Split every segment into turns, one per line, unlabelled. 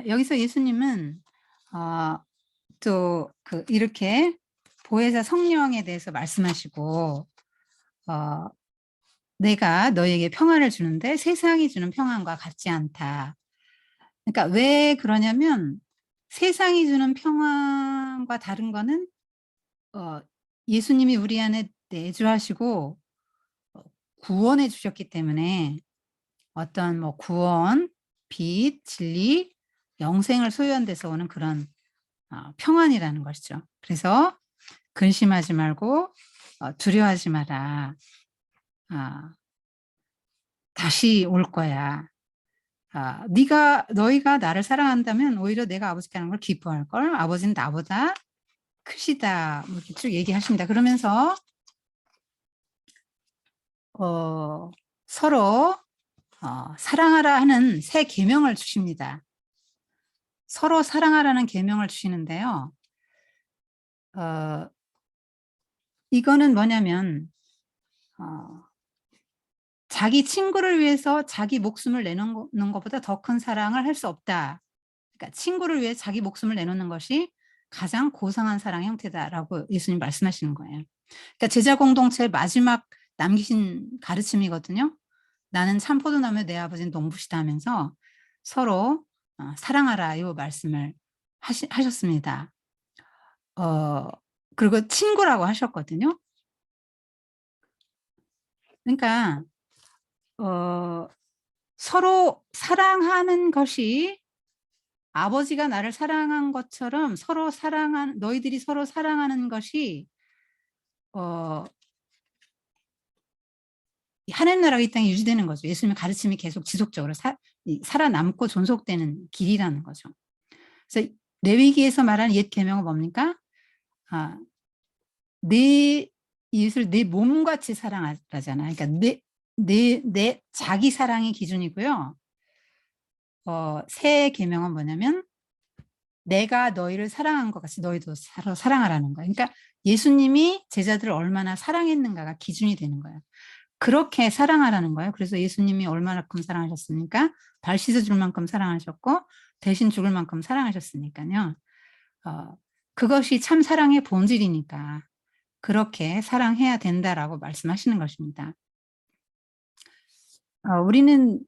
여기서 예수님은 또 이렇게 보혜사 성령에 대해서 말씀하시고 내가 너에게 평안을 주는데 세상이 주는 평안과 같지 않다. 그러니까 왜 그러냐면 세상이 주는 평안과 다른 거는 예수님이 우리 안에 내주하시고 어 구원해 주셨기 때문에 어떤 뭐 구원, 빛, 진리, 영생을 소유한 데서 오는 그런 평안이라는 것이죠. 그래서 근심하지 말고 두려워하지 마라. 아 다시 올 거야. 너희가 나를 사랑한다면 오히려 내가 아버지께 하는 걸 기뻐할 걸. 아버지는 나보다 크시다. 뭐 이렇게 쭉 얘기하십니다. 그러면서 서로 사랑하라 하는 새 계명을 주십니다. 서로 사랑하라는 계명을 주시는데요. 이거는 뭐냐면 자기 친구를 위해서 자기 목숨을 내놓는 것보다 더 큰 사랑을 할 수 없다. 그러니까 친구를 위해 자기 목숨을 내놓는 것이 가장 고상한 사랑의 형태다라고 예수님 말씀하시는 거예요. 그러니까 제자 공동체의 마지막 남기신 가르침이거든요. 나는 참포도나무 내 아버지는 농부시다 하면서 서로 사랑하라 이 말씀을 하셨습니다. 그리고 친구라고 하셨거든요. 그러니까 서로 사랑하는 것이 아버지가 나를 사랑한 것처럼 너희들이 서로 사랑하는 것이 어 하나님 나라가 이 땅에 유지되는 거죠. 예수님의 가르침이 계속 지속적으로 살아남고 존속되는 길이라는 거죠. 그래서 레위기에서 말하는 옛 계명은 뭡니까? 내 이웃을 내 몸같이 사랑하라잖아요. 그러니까 내 자기 사랑이 기준이고요. 새 계명은 뭐냐면 내가 너희를 사랑한 것 같이 너희도 서로 사랑하라는 거예요. 그러니까 예수님이 제자들을 얼마나 사랑했는가가 기준이 되는 거예요. 그렇게 사랑하라는 거예요. 그래서 예수님이 얼마나큼 사랑하셨습니까? 발 씻어줄 만큼 사랑하셨고 대신 죽을 만큼 사랑하셨으니까요. 그것이 참 사랑의 본질이니까 그렇게 사랑해야 된다라고 말씀하시는 것입니다. 우리는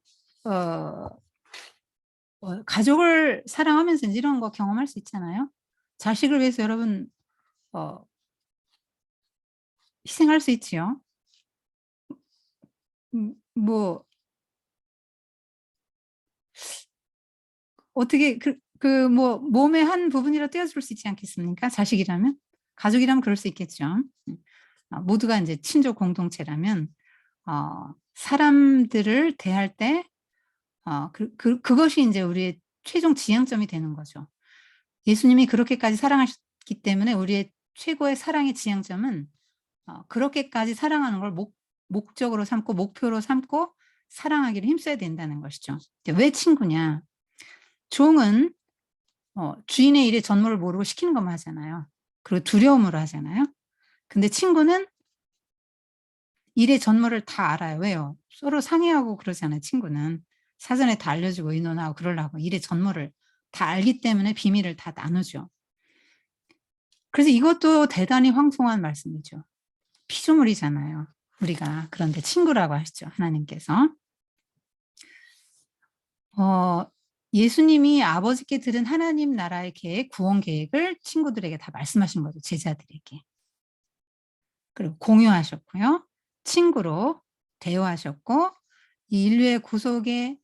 가족을 사랑하면서 이런 거 경험할 수 있잖아요. 자식을 위해서 여러분 희생할 수 있지요. 뭐 어떻게 뭐 몸의 한 부분이라도 떼어줄 수 있지 않겠습니까? 자식이라면? 가족이라면 그럴 수 있겠죠. 모두가 인제 친족 공동체라면 사람들을 대할 때 그것이 인제 우리의 최종 지향점이 되는 거죠. 예수님이 그렇게까지 사랑하셨기 때문에 우리의 최고의 사랑의 지향점은 그렇게까지 사랑하는 걸 목적으로 삼고 목표로 삼고 사랑하기를 힘써야 된다는 것이죠. 왜 친구냐? 종은 주인의 일에 전모를 모르고 시키는 것만 하잖아요. 그리고 두려움으로 하잖아요. 근데 친구는 일의 전모를 다 알아요. 왜요? 서로 상의하고 그러잖아요, 친구는. 사전에 다 알려주고 의논하고 그러려고 일의 전모를 다 알기 때문에 비밀을 다 나누죠. 그래서 이것도 대단히 황송한 말씀이죠. 피조물이잖아요, 우리가. 그런데 친구라고 하시죠, 하나님께서. 예수님이 아버지께 들은 하나님 나라의 계획, 구원 계획을 친구들에게 다 말씀하신 거죠, 제자들에게. 그리고 공유하셨고요. 친구로 대우하셨고 이 인류의 구속에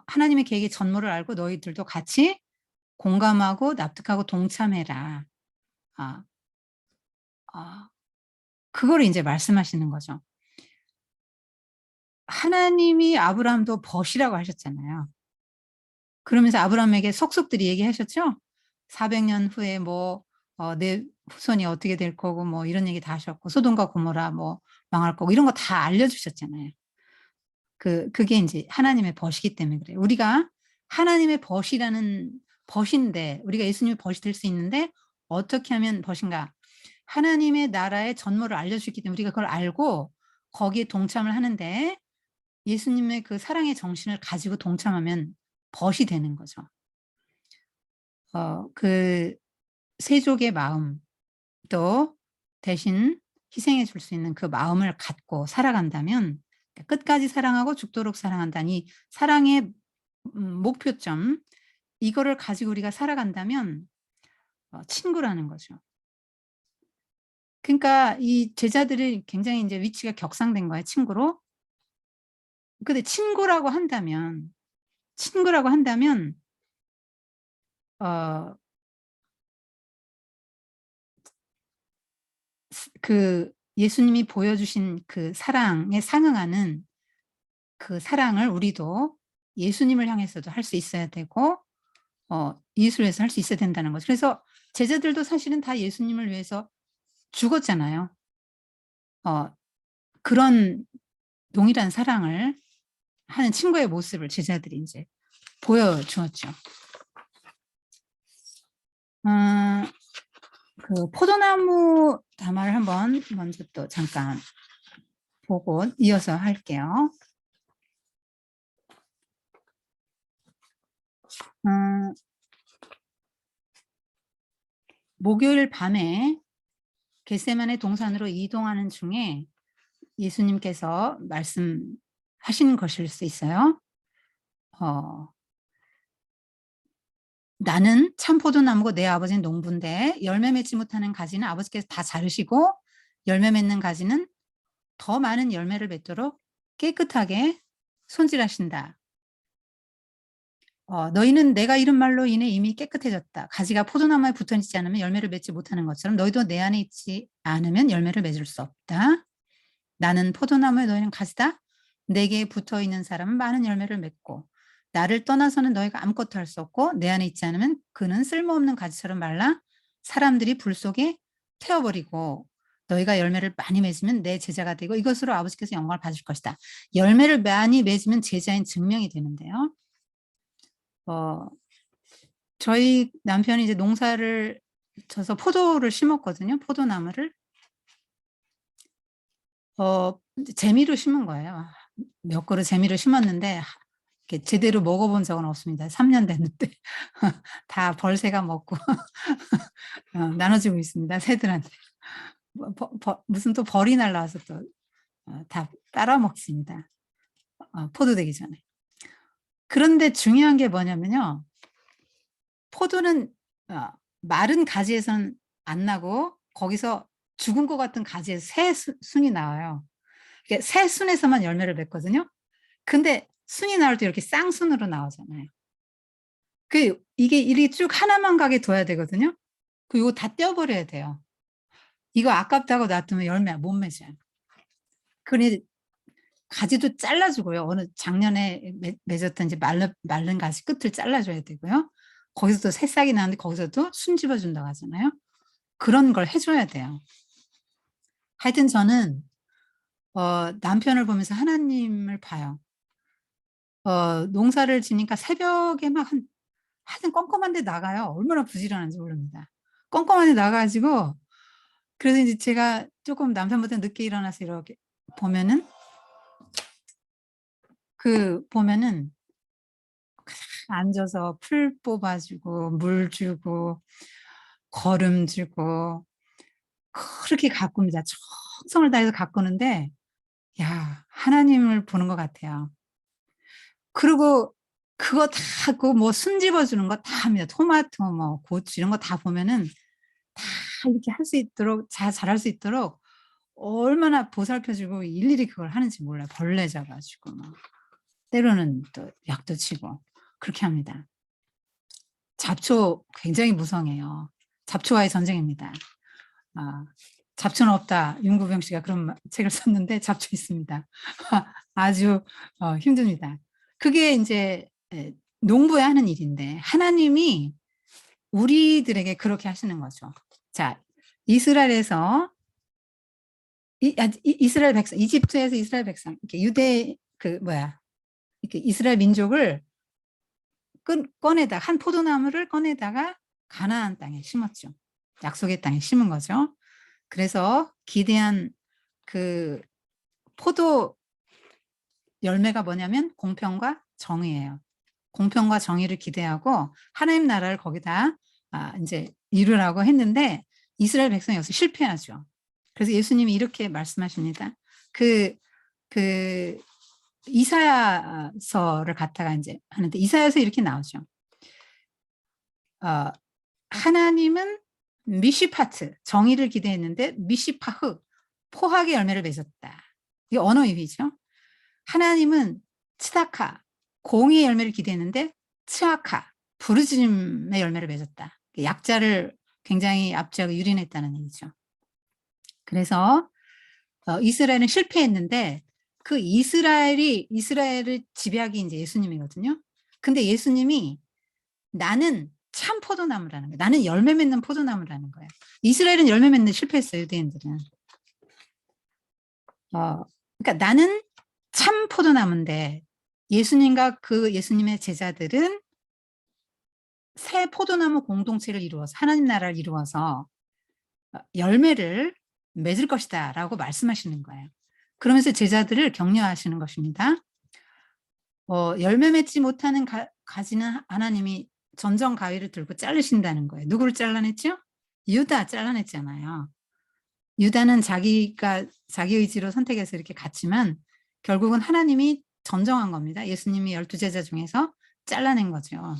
하나님의 계획의 전모를 알고 너희들도 같이 공감하고 납득하고 동참해라. 아 그거를 인제 말씀하시는 거죠. 하나님이 아브라함도 벗이라고 하셨잖아요. 그러면서 아브라함에게 속속들이 얘기하셨죠? 400년 후에 뭐 내 후손이 어떻게 될 거고 뭐 이런 얘기 다 하셨고 소돔과 고모라 뭐 망할 거고 이런 거 다 알려 주셨잖아요. 그게 인제 하나님의 벗이기 때문에 그래요. 우리가 하나님의 벗인데 우리가 예수님의 벗이 될 수 있는데 어떻게 하면 벗인가? 하나님의 나라의 전모를 알려 주셨기 때문에 우리가 그걸 알고 거기에 동참을 하는데 예수님의 그 사랑의 정신을 가지고 동참하면 벗이 되는 거죠. 그 세족의 마음 또 대신 희생해 줄 수 있는 그 마음을 갖고 살아간다면 끝까지 사랑하고 죽도록 사랑한다니 사랑의 목표점 이거를 가지고 우리가 살아간다면 친구라는 거죠. 그러니까 이 제자들이 굉장히 인제 위치가 격상된 거예요, 친구로. 근데 친구라고 한다면 어 그 예수님이 보여주신 그 사랑에 상응하는 그 사랑을 우리도 예수님을 향해서도 할 수 있어야 되고 이웃을 위해서 할 수 있어야 된다는 거죠. 그래서 제자들도 사실은 다 예수님을 위해서 죽었잖아요. 어 그런 동일한 사랑을 하는 친구의 모습을 제자들이 인제 보여주었죠. 어 그 포도나무 담화를 한번 먼저 또 잠깐 보고 이어서 할게요. 음 목요일 밤에 겟세마네 동산으로 이동하는 중에 예수님께서 말씀하신 것일 수 있어요. 어 "나는 참 포도나무고 내 아버지는 농부인데 열매 맺지 못하는 가지는 아버지께서 다 자르시고 열매 맺는 가지는 더 많은 열매를 맺도록 깨끗하게 손질하신다. 너희는 내가 이른 말로 인해 이미 깨끗해졌다. 가지가 포도나무에 붙어 있지 않으면 열매를 맺지 못하는 것처럼 너희도 내 안에 있지 않으면 열매를 맺을 수 없다. 나는 포도나무에 너희는 가지다. 내게 붙어 있는 사람은 많은 열매를 맺고 나를 떠나서는 너희가 아무것도 할 수 없고 내 안에 있지 않으면 그는 쓸모없는 가지처럼 말라 사람들이 불 속에 태워버리고 너희가 열매를 많이 맺으면 내 제자가 되고 이것으로 아버지께서 영광을 받으실 것이다. 열매를 많이 맺으면 제자인 증명이 되는데요. 어 저희 남편이 이제 농사를 져서 포도를 심었거든요, 포도나무를. 이제 재미로 심은 거예요. 몇 그루 재미로 심었는데 이렇게 제대로 먹어 본 적은 없습니다. 3년 됐는데 다 벌새가 먹고 나눠주고 있습니다, 새들한테. 뭐 무슨 또 벌이 날라와서 또 다 빨아 먹습니다, 포도 되기 전에. 그런데 중요한 게 뭐냐면요. 포도는 어 마른 가지에선 안 나고 거기서 죽은 것 같은 가지에서 새 순이 나와요. 이게 새 순에서만 열매를 맺거든요. 근데 순이 나올 때 이렇게 쌍순으로 나오잖아요. 이게 쭉 하나만 가게 둬야 되거든요. 요거 다 떼어 버려야 돼요. 이거 아깝다고 놔두면 열매 못 맺어요. 그러니 가지도 잘라 주고요. 어느 작년에 맺었던 이제 마른 가지 끝을 잘라 줘야 되고요. 거기서 또 새싹이 나는데 거기서도 순 집어 준다고 하잖아요. 그런 걸 해 줘야 돼요. 하여튼 저는 남편을 보면서 하나님을 봐요. 농사를 지니까 새벽에 막 하여튼 껌껌한 데 나가요. 얼마나 부지런한지 모릅니다. 껌껌한 데 나가 가지고 그래서 인제 제가 쪼끔 남편보다 늦게 일어나서 이렇게 보면은 보면은 앉아서 풀 뽑아 주고 물 주고 거름 주고 그렇게 가꿉니다. 정성을 다해서 가꾸는데 야 하나님을 보는 것 같아요. 그리고 그거 다 그 뭐 순 집어 주는 거 다 합니다. 토마토 뭐 고추 이런 거 다 보면은 다 이렇게 할 수 있도록 자랄 수 있도록 얼마나 보살펴 주고 일일이 그걸 하는지 몰라요. 벌레 잡아 주고 막 때로는 또 약도 치고 그렇게 합니다. 잡초 굉장히 무성해요. 잡초와의 전쟁입니다. 아 "잡초는 없다." 윤구병 씨가 그런 책을 썼는데 잡초 있습니다. 아주 힘듭니다. 그게 인제 농부의 하는 일인데 하나님이 우리들에게 그렇게 하시는 거죠. 자 이스라엘에서 이스라엘 백성 이집트에서 이스라엘 백성 이렇게 유대 이렇게 이스라엘 민족을 꺼내다 한 포도나무를 꺼내다가 가나안 땅에 심었죠. 약속의 땅에 심은 거죠. 그래서 기대한 그 포도 열매가 뭐냐면 공평과 정의예요. 공평과 정의를 기대하고 하나님 나라를 거기다 이제 이루라고 했는데 이스라엘 백성이 여기서 실패하죠. 그래서 예수님이 이렇게 말씀하십니다. 그 이사야서를 갖다가 이제 하는데 이사야서 이렇게 나오죠. 하나님은 미시파트 정의를 기대했는데 미시파흐 포악의 열매를 맺었다. 이게 언어 유희죠. 하나님은 치다카 공의의 열매를 기대했는데 츠아카 부르짖음의 열매를 맺었다. 약자를 굉장히 압제하고 유린했다는 얘기죠. 그래서 이스라엘은 실패했는데 그 이스라엘을 지배하기 이제 예수님이거든요. 근데 예수님이 나는 참 포도나무라는 거예요. 나는 열매 맺는 포도나무라는 거예요. 이스라엘은 열매 맺는 실패했어요. 유대인들은. 그러니까 나는 참 포도나무인데 예수님과 그 예수님의 제자들은 새 포도나무 공동체를 이루어서 하나님 나라를 이루어서 열매를 맺을 것이다 라고 말씀하시는 거예요. 그러면서 제자들을 격려하시는 것입니다. 열매 맺지 못하는 가지는 하나님이 전정 가위를 들고 자르신다는 거예요. 누구를 잘라냈죠? 유다 잘라냈잖아요. 유다는 자기가 자기 의지로 선택해서 이렇게 갔지만 결국은 하나님이 전정한 겁니다. 예수님이 12제자 중에서 잘라낸 거죠.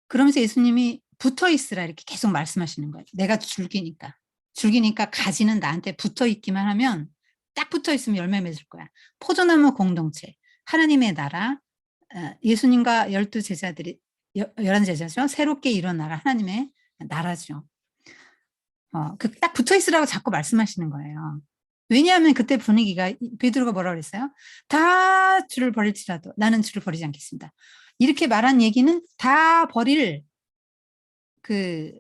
그러면서 예수님이 붙어 있으라 이렇게 계속 말씀하시는 거예요. 내가 줄기니까. 줄기니까 가지는 나한테 붙어 있기만 하면 딱 붙어 있으면 열매 맺을 거야. 포도나무 공동체, 하나님의 나라, 예수님과 12제자들이 11제자죠. 새롭게 일어나라 하나님의 나라죠. 딱 붙어 있으라고 자꾸 말씀하시는 거예요. 왜냐하면 그때 분위기가 베드로가 뭐라고 그랬어요? 다 줄을 버릴지라도 나는 줄을 버리지 않겠습니다. 이렇게 말한 얘기는 다 버릴 그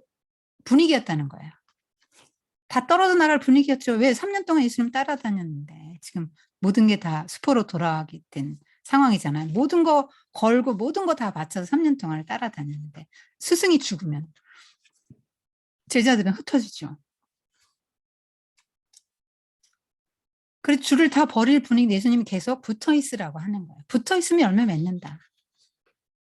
분위기였다는 거예요. 다 떨어져 나갈 분위기였죠. 왜 3년 동안 예수님 따라다녔는데 지금 모든 게 다 수포로 돌아가게 된 상황이잖아요. 모든 거 걸고 모든 거 다 바쳐서 3년 동안 따라다녔는데 스승이 죽으면 제자들은 흩어지죠. 그래서 줄을 다 버릴 분위기 예수님이 계속 붙어 있으라고 하는 거예요. 붙어 있으면 열매 맺는다.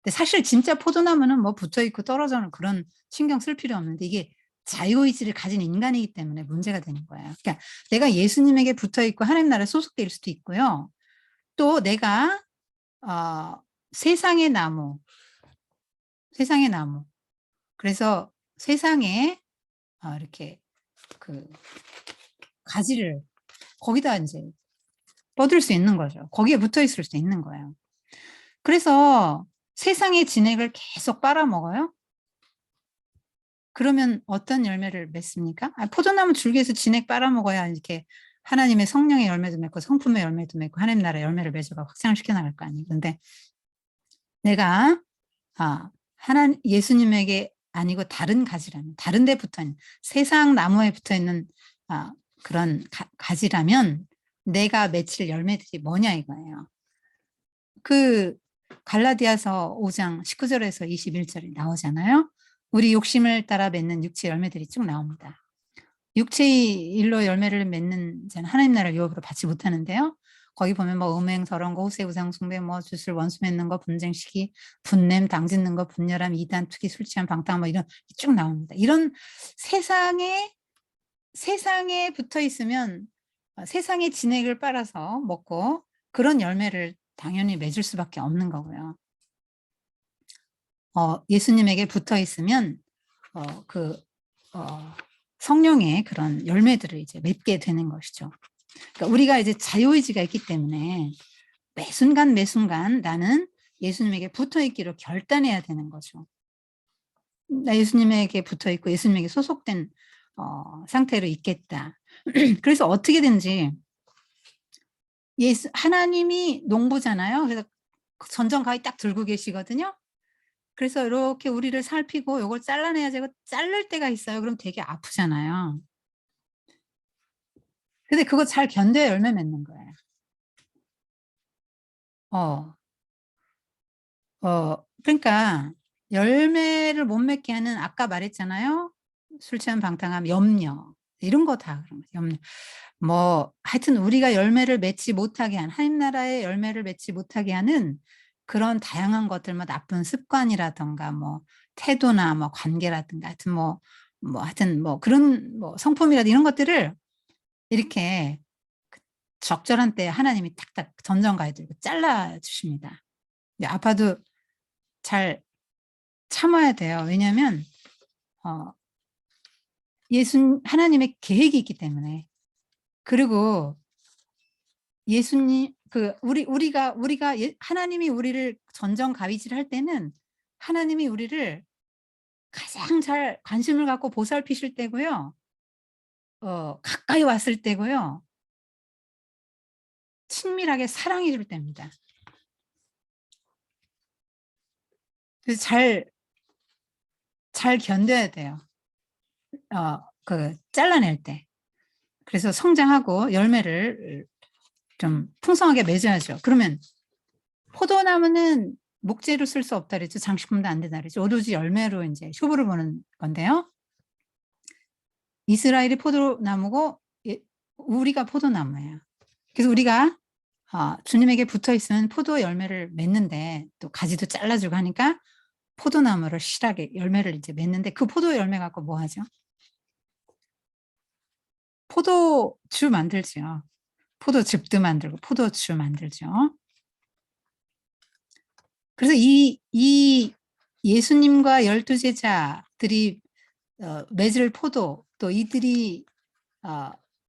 근데 사실 진짜 포도나무는 뭐 붙어 있고 떨어져는 그런 신경 쓸 필요 없는데 이게 자유의지를 가진 인간이기 때문에 문제가 되는 거예요. 그러니까 내가 예수님에게 붙어 있고 하나님 나라에 소속될 수도 있고요. 또 내가 세상의 나무, 세상의 나무. 그래서 세상에 이렇게 그 가지를 거기다 이제 뻗을 수 있는 거죠. 거기에 붙어 있을 수 있는 거예요. 그래서 세상의 진액을 계속 빨아먹어요. 그러면 어떤 열매를 맺습니까? 포도나무 줄기에서 진액 빨아먹어야 이렇게 하나님의 성령의 열매도 맺고 성품의 열매도 맺고 하나님 나라 열매를 맺어가 확장시켜 나갈 거 아니에요. 근데 내가 예수님에게 아니고 다른 가지라면 다른 데 붙어있는 세상 나무에 붙어있는 그런 가지라면 내가 맺힐 열매들이 뭐냐 이거예요. 그 갈라디아서 5장 19절에서 21절이 나오잖아요. 우리 욕심을 따라 맺는 육체 열매들이 쭉 나옵니다. 육체의 일로 열매를 맺는 자는 하나님 나라를 유업으로 받지 못하는데요. 거기 보면 뭐 음행, 저런 거, 호세, 우상 숭배, 뭐 주술, 원수 맺는 거, 분쟁, 시기, 분냄, 당짓는 거, 분열함, 이단, 투기, 술 취함, 방탕 뭐 이런 쭉 나옵니다. 이런 세상에 붙어 있으면 세상의 진액을 빨아서 먹고 그런 열매를 당연히 맺을 수밖에 없는 거고요. 예수님에게 붙어 있으면 성령의 그런 열매들을 이제 맺게 되는 것이죠. 그러니까 우리가 이제 자유의지가 있기 때문에 매 순간 나는 예수님에게 붙어 있기로 결단해야 되는 거죠. 나 예수님에게 붙어 있고 예수님에게 소속된 상태로 있겠다. 그래서 어떻게든지 하나님이 농부잖아요. 그래서 전정가위 딱 들고 계시거든요. 그래서 이렇게 우리를 살피고 이걸 잘라내야 되고 자를 때가 있어요. 그럼 되게 아프잖아요. 근데 그거 잘 견뎌야 열매 맺는 거예요. 그러니까 열매를 못 맺게 하는 아까 말했잖아요. 술 취한 방탕함, 염려 이런 거 다 그런 거죠. 염려. 뭐 하여튼 우리가 열매를 맺지 못하게 한 하나님 나라의 열매를 맺지 못하게 하는 그런 다양한 것들 뭐 나쁜 습관이라든가 뭐 태도나 뭐 관계라든가 하여튼 하여튼 뭐 그런 뭐 성품이라든가 이런 것들을 이렇게 그 적절한 때에 하나님이 탁탁 전정 가이드로 잘라 주십니다. 근데 아파도 잘 참아야 돼요. 왜냐하면 하나님의 계획이 있기 때문에. 그리고 예수님 우리가 하나님이 우리를 전정 가위질할 때는 하나님이 우리를 가장 잘 관심을 갖고 보살피실 때고요. 가까이 왔을 때고요. 친밀하게 사랑해 줄 때입니다. 그래서 잘 견뎌야 돼요. 잘라낼 때. 그래서 성장하고 열매를 좀 풍성하게 맺어야죠. 그러면 포도나무는 목재로 쓸 수 없다 그랬죠. 장식품도 안 된다 그랬죠. 오로지 열매로 인제 효부를 보는 건데요. 이스라엘이 포도나무고 우리가 포도나무예요. 그래서 우리가 주님에게 붙어 있으면 포도 열매를 맺는데 또 가지도 잘라 주고 하니까 포도나무를 실하게 열매를 이제 맺는데 그 포도 열매 갖고 뭐 하죠? 포도주 만들죠. 포도즙도 만들고 포도주 만들죠. 그래서 이 예수님과 12 제자들이 맺을 포도 또 이들이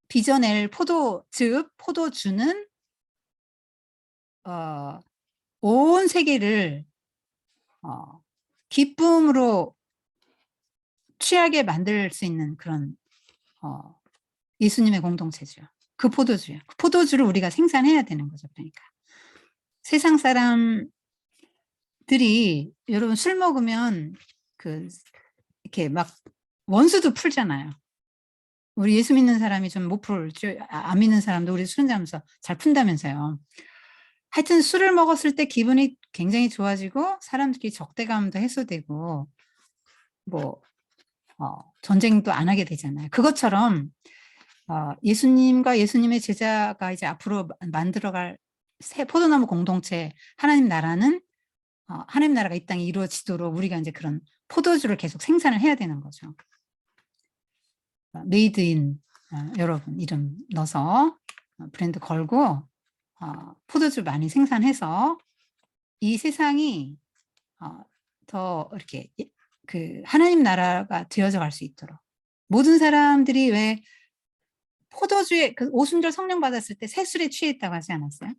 빚어낼 포도주는 온 세계를 기쁨으로 취하게 만들 수 있는 그런 예수님의 공동체죠. 그 포도주요. 그 포도주를 우리가 생산해야 되는 거죠. 그러니까 세상 사람들이 여러분 술 먹으면 이렇게 막 원수도 풀잖아요. 우리 예수 믿는 사람이 좀 못 풀죠. 안 믿는 사람도 우리 술 한잔하면서 잘 푼다면서요. 하여튼 술을 먹었을 때 기분이 굉장히 좋아지고 사람들끼리 적대감도 해소되고 뭐 전쟁도 안 하게 되잖아요. 그것처럼 예수님과 예수님의 제자가 이제 앞으로 만들어갈 새 포도나무 공동체 하나님 나라는 하나님 나라가 이 땅에 이루어지도록 우리가 이제 그런 포도주를 계속 생산을 해야 되는 거죠. 메이드 인 여러분 이름 넣어서 브랜드 걸고 포도주 많이 생산해서 이 세상이 더 이렇게 하나님 나라가 되어져 갈 수 있도록 모든 사람들이 왜 포도주에 오순절 성령 받았을 때 새술에 취했다고 하지 않았어요?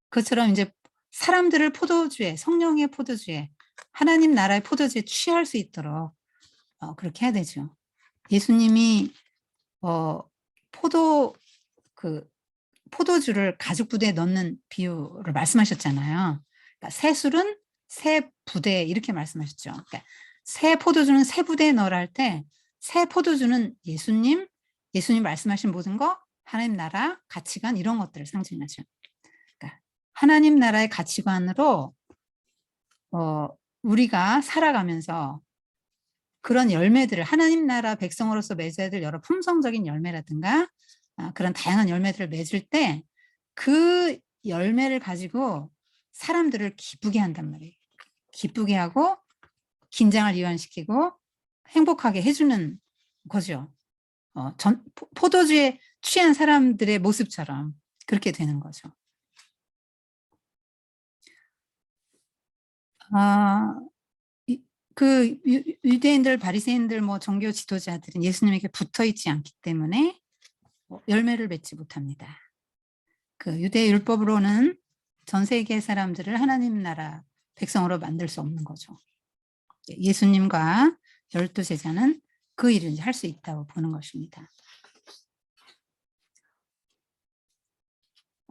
그것처럼 이제 사람들을 포도주에 성령의 포도주에 하나님 나라의 포도주에 취할 수 있도록 그렇게 해야 되죠. 예수님이 포도주를 가죽 부대에 넣는 비유를 말씀하셨잖아요. 그러니까 새 술은 새 부대 이렇게 말씀하셨죠. 그러니까 새 포도주는 새 부대에 넣으라 할 때 새 포도주는 예수님 말씀하신 모든 거 하나님 나라 가치관 이런 것들을 상징하죠. 그러니까 하나님 나라의 가치관으로 우리가 살아가면서 그런 열매들을 하나님 나라 백성으로서 맺어야 될 여러 품성적인 열매라든가 그런 다양한 열매들을 맺을 때 그 열매를 가지고 사람들을 기쁘게 한단 말이에요. 기쁘게 하고 긴장을 이완시키고 행복하게 해주는 거죠. 포도주에 취한 사람들의 모습처럼 그렇게 되는 거죠. 유대인들, 바리새인들, 뭐 종교 지도자들은 예수님에게 붙어 있지 않기 때문에 열매를 맺지 못합니다. 유대 율법으로는 전 세계 사람들을 하나님 나라 백성으로 만들 수 없는 거죠. 예수님과 12 제자는 그 일을 할 수 있다고 보는 것입니다.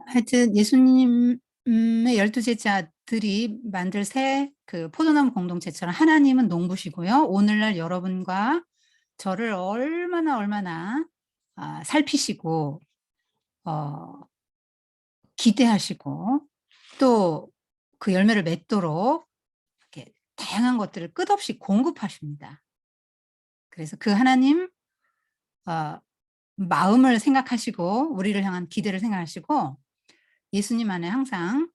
하여튼 예수님의 12 제자들이 만들 새 포도나무 공동체처럼 하나님은 농부시고요. 오늘날 여러분과 저를 얼마나 살피시고 기대하시고 또 그 열매를 맺도록 이렇게 다양한 것들을 끝없이 공급하십니다. 그래서 그 하나님 마음을 생각하시고 우리를 향한 기대를 생각하시고 예수님 안에 항상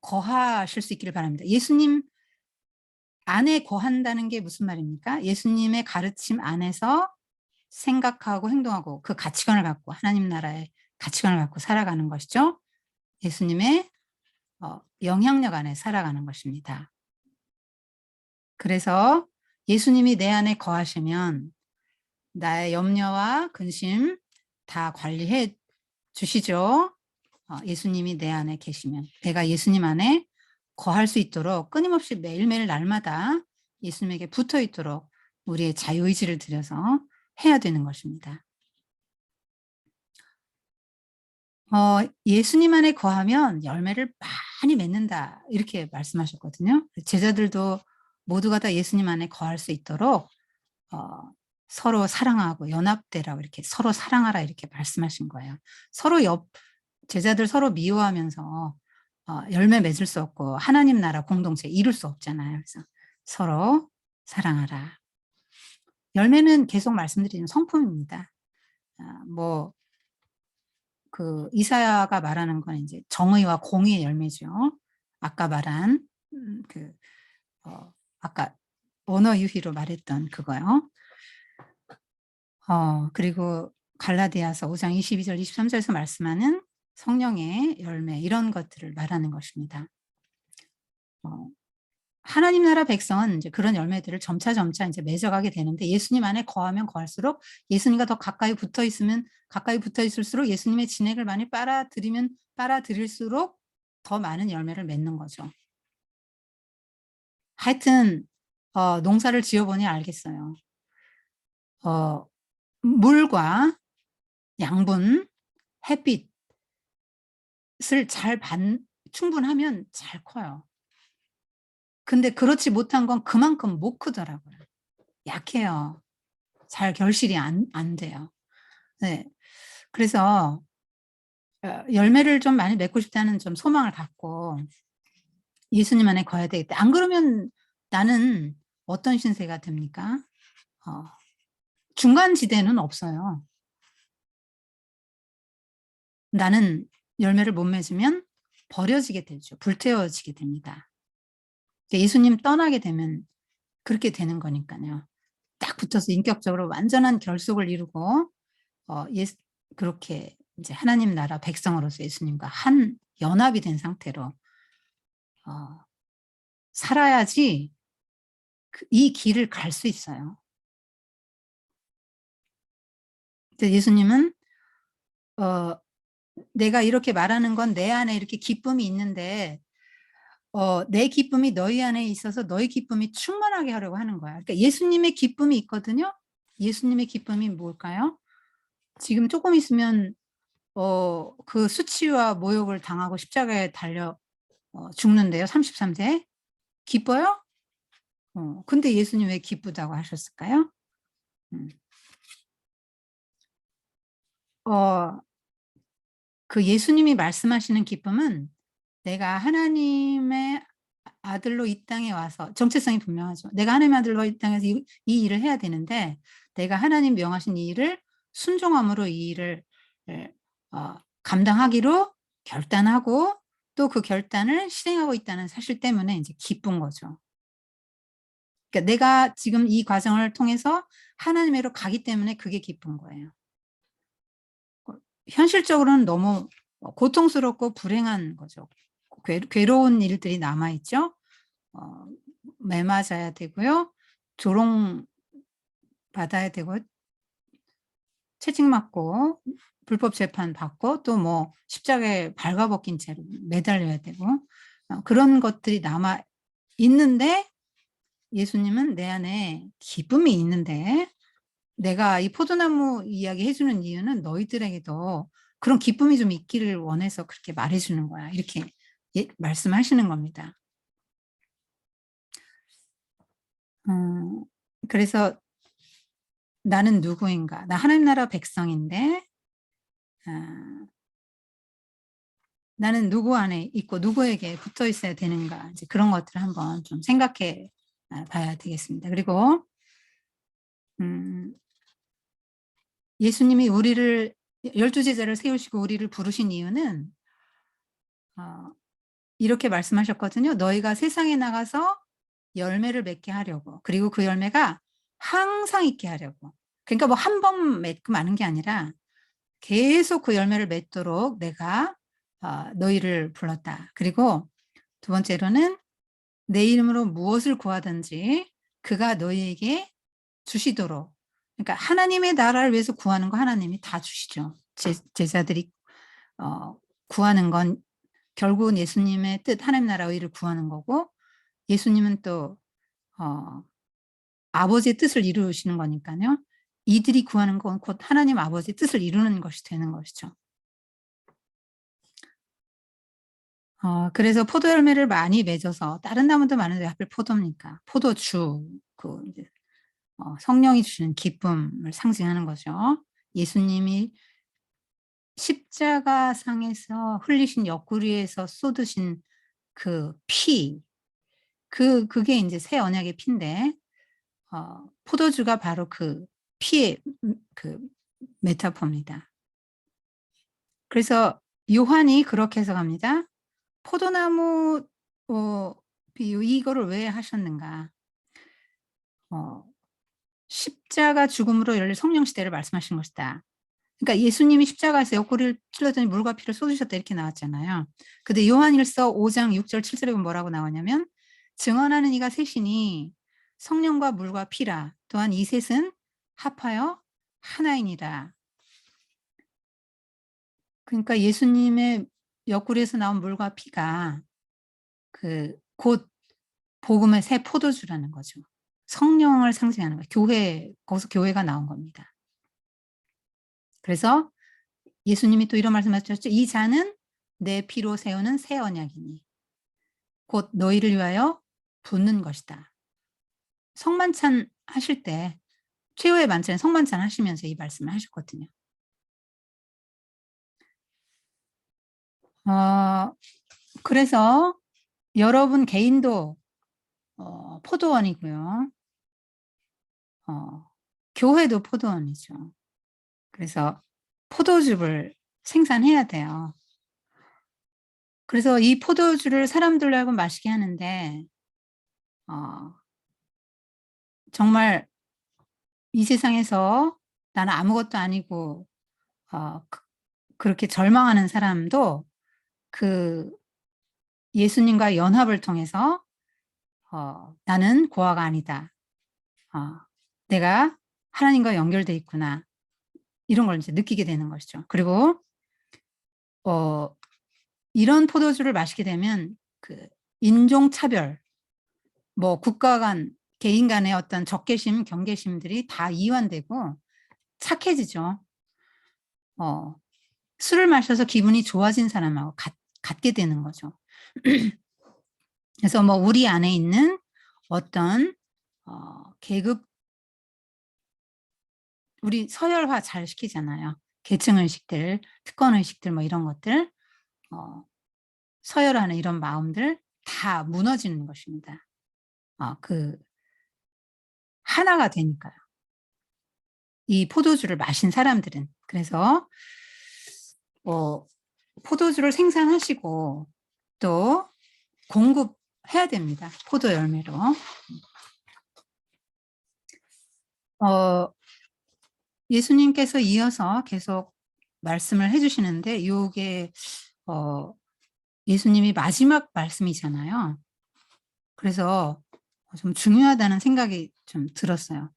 거하실 수 있기를 바랍니다. 예수님 안에 거한다는 게 무슨 말입니까? 예수님의 가르침 안에서 생각하고 행동하고 그 가치관을 갖고 하나님 나라의 가치관을 갖고 살아가는 것이죠. 예수님의 영향력 안에 살아가는 것입니다. 그래서 예수님이 내 안에 거하시면 나의 염려와 근심 다 관리해 주시죠. 예수님이 내 안에 계시면 내가 예수님 안에 거할 수 있도록 끊임없이 매일매일 날마다 예수님에게 붙어 있도록 우리의 자유의지를 들여서 해야 되는 것입니다. 예수님 안에 거하면 열매를 많이 맺는다 이렇게 말씀하셨거든요. 제자들도 모두가 다 예수님 안에 거할 수 있도록 서로 사랑하고 연합되라고 이렇게 서로 사랑하라 이렇게 말씀하신 거예요. 서로 제자들 서로 미워하면서 열매 맺을 수 없고 하나님 나라 공동체 이룰 수 없잖아요. 그래서 서로 사랑하라. 열매는 계속 말씀드리는 성품입니다. 그 이사야가 말하는 건 이제 정의와 공의의 열매죠. 아까 말한 아까 언어 유희로 말했던 그거요. 그리고 갈라디아서 5장 22절 23절에서 말씀하는 성령의 열매 이런 것들을 말하는 것입니다. 하나님 나라 백성은 이제 그런 열매들을 점차 이제 맺어가게 되는데 예수님 안에 거하면 거할수록 예수님과 더 가까이 붙어 있을수록 예수님의 진액을 많이 빨아들일수록 더 많은 열매를 맺는 거죠. 하여튼 농사를 지어보니 알겠어요. 물과 양분, 햇빛을 충분하면 잘 커요. 근데 그렇지 못한 건 그만큼 못 크더라고요. 약해요. 잘 결실이 안 돼요. 네. 그래서 열매를 좀 많이 맺고 싶다는 좀 소망을 갖고 예수님 안에 거해야 되겠다. 안 그러면 나는 어떤 신세가 됩니까? 중간 지대는 없어요. 나는 열매를 못 맺으면 버려지게 되죠. 불태워지게 됩니다. 예수님 떠나게 되면 그렇게 되는 거니까요. 딱 붙어서 인격적으로 완전한 결속을 이루고 그렇게 이제 하나님 나라 백성으로서 예수님과 한 연합이 된 상태로 살아야지 이 길을 갈 수 있어요. 예수님은 내가 이렇게 말하는 건 내 안에 이렇게 기쁨이 있는데 내 기쁨이 너희 안에 있어서 너희 기쁨이 충만하게 하려고 하는 거야. 그러니까 예수님의 기쁨이 있거든요. 예수님의 기쁨이 뭘까요? 지금 조금 있으면 그 수치와 모욕을 당하고 십자가에 달려 죽는데요. 33세. 기뻐요? 근데 예수님 왜 기쁘다고 하셨을까요? 그 예수님이 말씀하시는 기쁨은 내가 하나님의 아들로 이 땅에 와서 정체성이 분명하죠. 내가 하나님의 아들로 이 땅에서 이 일을 해야 되는데 내가 하나님 명하신 이 일을 순종함으로 이 일을 감당하기로 결단하고 또 그 결단을 실행하고 있다는 사실 때문에 이제 기쁜 거죠. 그러니까 내가 지금 이 과정을 통해서 하나님으로 가기 때문에 그게 기쁜 거예요. 현실적으로는 너무 고통스럽고 불행한 거죠. 괴로운 일들이 남아있죠. 매 맞아야 되고요. 조롱 받아야 되고 채찍맞고 불법 재판 받고 또 뭐 십자가에 발가벗긴 채로 매달려야 되고 그런 것들이 남아 있는데 예수님은 내 안에 기쁨이 있는데 내가 이 포도나무 이야기 해주는 이유는 너희들에게도 그런 기쁨이 좀 있기를 원해서 그렇게 말해주는 거야. 이렇게 말씀하시는 겁니다. 그래서 나는 누구인가? 나 하나님 나라 백성인데 나는 누구 안에 있고 누구에게 붙어 있어야 되는가? 이제 그런 것들을 한번 좀 생각해 봐야 되겠습니다. 그리고 음, 예수님이 우리를 12제자를 세우시고 우리를 부르신 이유는 이렇게 말씀하셨거든요. 너희가 세상에 나가서 열매를 맺게 하려고. 그리고 그 열매가 항상 있게 하려고. 그러니까 뭐 한 번 맺고 마는 게 아니라 계속 그 열매를 맺도록 내가 너희를 불렀다. 그리고 두 번째로는 내 이름으로 무엇을 구하든지 그가 너희에게 주시도록. 그러니까 하나님의 나라를 위해서 구하는 거 하나님이 다 주시죠. 제자들이 구하는 건 결국은 예수님의 뜻, 하나님 나라 의를 구하는 거고, 예수님은 또 아버지의 뜻을 이루시는 거니까요. 이들이 구하는 건 곧 하나님 아버지의 뜻을 이루는 것이 되는 것이죠. 그래서 포도 열매를 많이 맺어서 다른 나무도 많은데 하필 포도니까 포도주, 그 이제 성령이 주시는 기쁨을 상징하는 거죠. 예수님이 십자가상에서 흘리신 옆구리에서 쏟으신 그 피, 그게 이제 새 언약의 피인데, 포도주가 바로 그 피의 그 메타포입니다. 그래서 요한이 그렇게 해석합니다. 포도나무 비유 이거를 왜 하셨는가? 십자가 죽음으로 열릴 성령 시대를 말씀하신 것이다. 그러니까 예수님이 십자가에서 옆구리를 찔러더니 물과 피를 쏟으셨다 이렇게 나왔잖아요. 근데 요한일서 5장 6절 7절에 보면 뭐라고 나오냐면 증언하는 이가 셋이니 성령과 물과 피라. 또한 이 셋은 합하여 하나이니라. 그러니까 예수님의 옆구리에서 나온 물과 피가 곧 복음의 새 포도주라는 거죠. 성령을 상징하는 거예요. 교회, 거기서 교회가 나온 겁니다. 그래서 예수님이 또 이런 말씀하셨죠. 이 잔은 내 피로 세우는 새 언약이니 곧 너희를 위하여 붓는 것이다. 성만찬 하실 때 최후의 만찬 성만찬 하시면서 이 말씀을 하셨거든요. 그래서 여러분 개인도 포도원이고요. 교회도 포도원이죠. 그래서 포도즙을 생산해야 돼요. 그래서 이 포도주를 사람들로 하여금 마시게 하는데 정말 이 세상에서 나는 아무것도 아니고 그렇게 절망하는 사람도 그 예수님과 연합을 통해서 나는 고아가 아니다. 내가 하나님과 연결돼 있구나. 이런 걸 이제 느끼게 되는 것이죠. 그리고 이런 포도주를 마시게 되면 그 인종차별, 뭐 국가 간, 개인 간의 어떤 적개심, 경계심들이 다 이완되고 착해지죠. 술을 마셔서 기분이 좋아진 사람하고 같게 되는 거죠. 그래서 뭐 우리 안에 있는 어떤 계급, 우리 서열화 잘 시키잖아요. 계층의식들, 특권의식들 뭐 이런 것들, 서열하는 이런 마음들 다 무너지는 것입니다. 하나가 되니까요. 이 포도주를 마신 사람들은. 그래서 포도주를 생산하시고 또 공급해야 됩니다. 포도 열매로. 예수님께서 이어서 계속 말씀을 해주시는데 이게 예수님이 마지막 말씀이잖아요. 그래서 좀 중요하다는 생각이 좀 들었어요.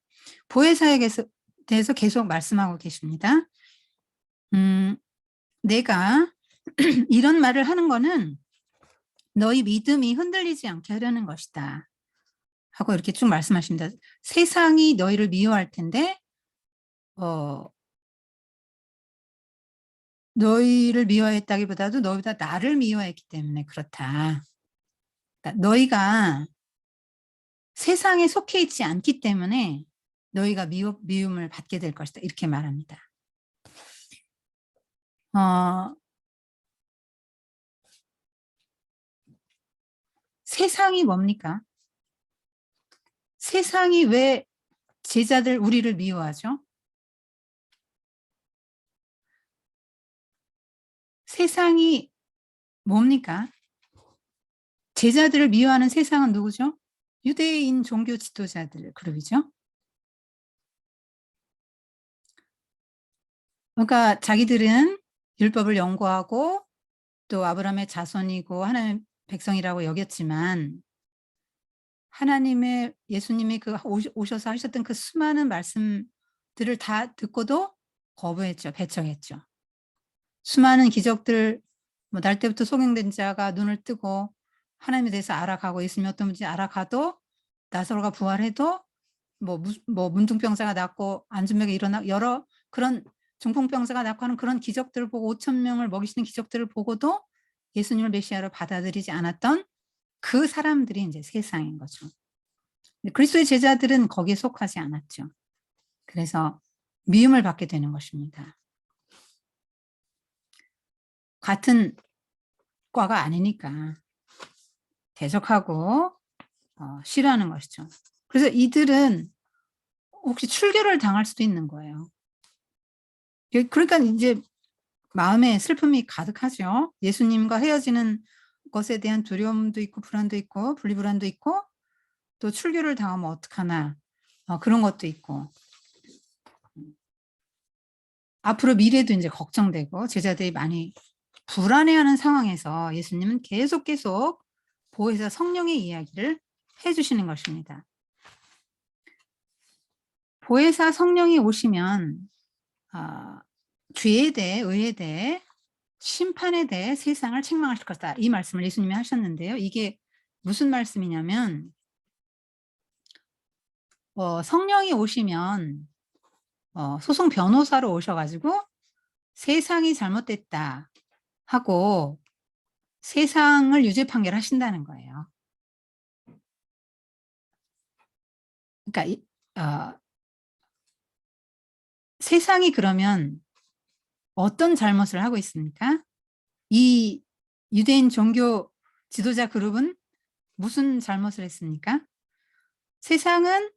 보혜사역에 대해서 계속 말씀하고 계십니다. 내가 이런 말을 하는 거는 너희 믿음이 흔들리지 않게 하려는 것이다. 하고 이렇게 쭉 말씀하십니다. 세상이 너희를 미워할 텐데 너희를 미워했다기보다도 너희보다 나를 미워했기 때문에 그렇다. 그러니까 너희가 세상에 속해 있지 않기 때문에 너희가 미움을 받게 될 것이다. 이렇게 말합니다. 세상이 뭡니까? 세상이 왜 제자들 우리를 미워하죠. 세상이 뭡니까? 제자들을 미워하는 세상은 누구죠? 유대인 종교 지도자들 그룹이죠. 그러니까 자기들은 율법을 연구하고 또 아브라함의 자손이고 하나님의 백성이라고 여겼지만 하나님의 예수님이 그 오셔서 하셨던 그 수많은 말씀들을 다 듣고도 거부했죠. 배척했죠. 수많은 기적들 날 때부터 소경된 자가 눈을 뜨고 하나님에 대해서 알아가고 예수님이 어떤 분인지 알아가도 나사로가 부활해도 뭐 문둥병자가 낫고 안진병이 일어나 여러 그런 중풍병자가 낫고 하는 그런 기적들을 보고 5,000명을 먹이시는 기적들을 보고도 예수님을 메시아로 받아들이지 않았던 그 사람들이 이제 세상인 거죠. 그리스도의 제자들은 거기에 속하지 않았죠. 그래서 미움을 받게 되는 것입니다. 같은 과가 아니니까 대적하고 싫어하는 것이죠. 그래서 이들은 혹시 출교를 당할 수도 있는 거예요. 그러니까 이제 마음에 슬픔이 가득하죠. 예수님과 헤어지는 것에 대한 두려움도 있고 불안도 있고 분리불안도 있고 또 출교를 당하면 어떡하나 그런 것도 있고 앞으로 미래도 이제 걱정되고 제자들이 많이 불안해하는 상황에서 예수님은 계속 보혜사 성령의 이야기를 해주시는 것입니다. 보혜사 성령이 오시면 죄에 대해 의에 대해 심판에 대해 세상을 책망하실 것이다. 이 말씀을 예수님이 하셨는데요. 이게 무슨 말씀이냐면 성령이 오시면 소송 변호사로 오셔가지고 세상이 잘못됐다 하고 세상을 유죄 판결하신다는 거예요. 그러니까 세상이 그러면 어떤 잘못을 하고 있습니까? 이 유대인 종교 지도자 그룹은 무슨 잘못을 했습니까? 세상은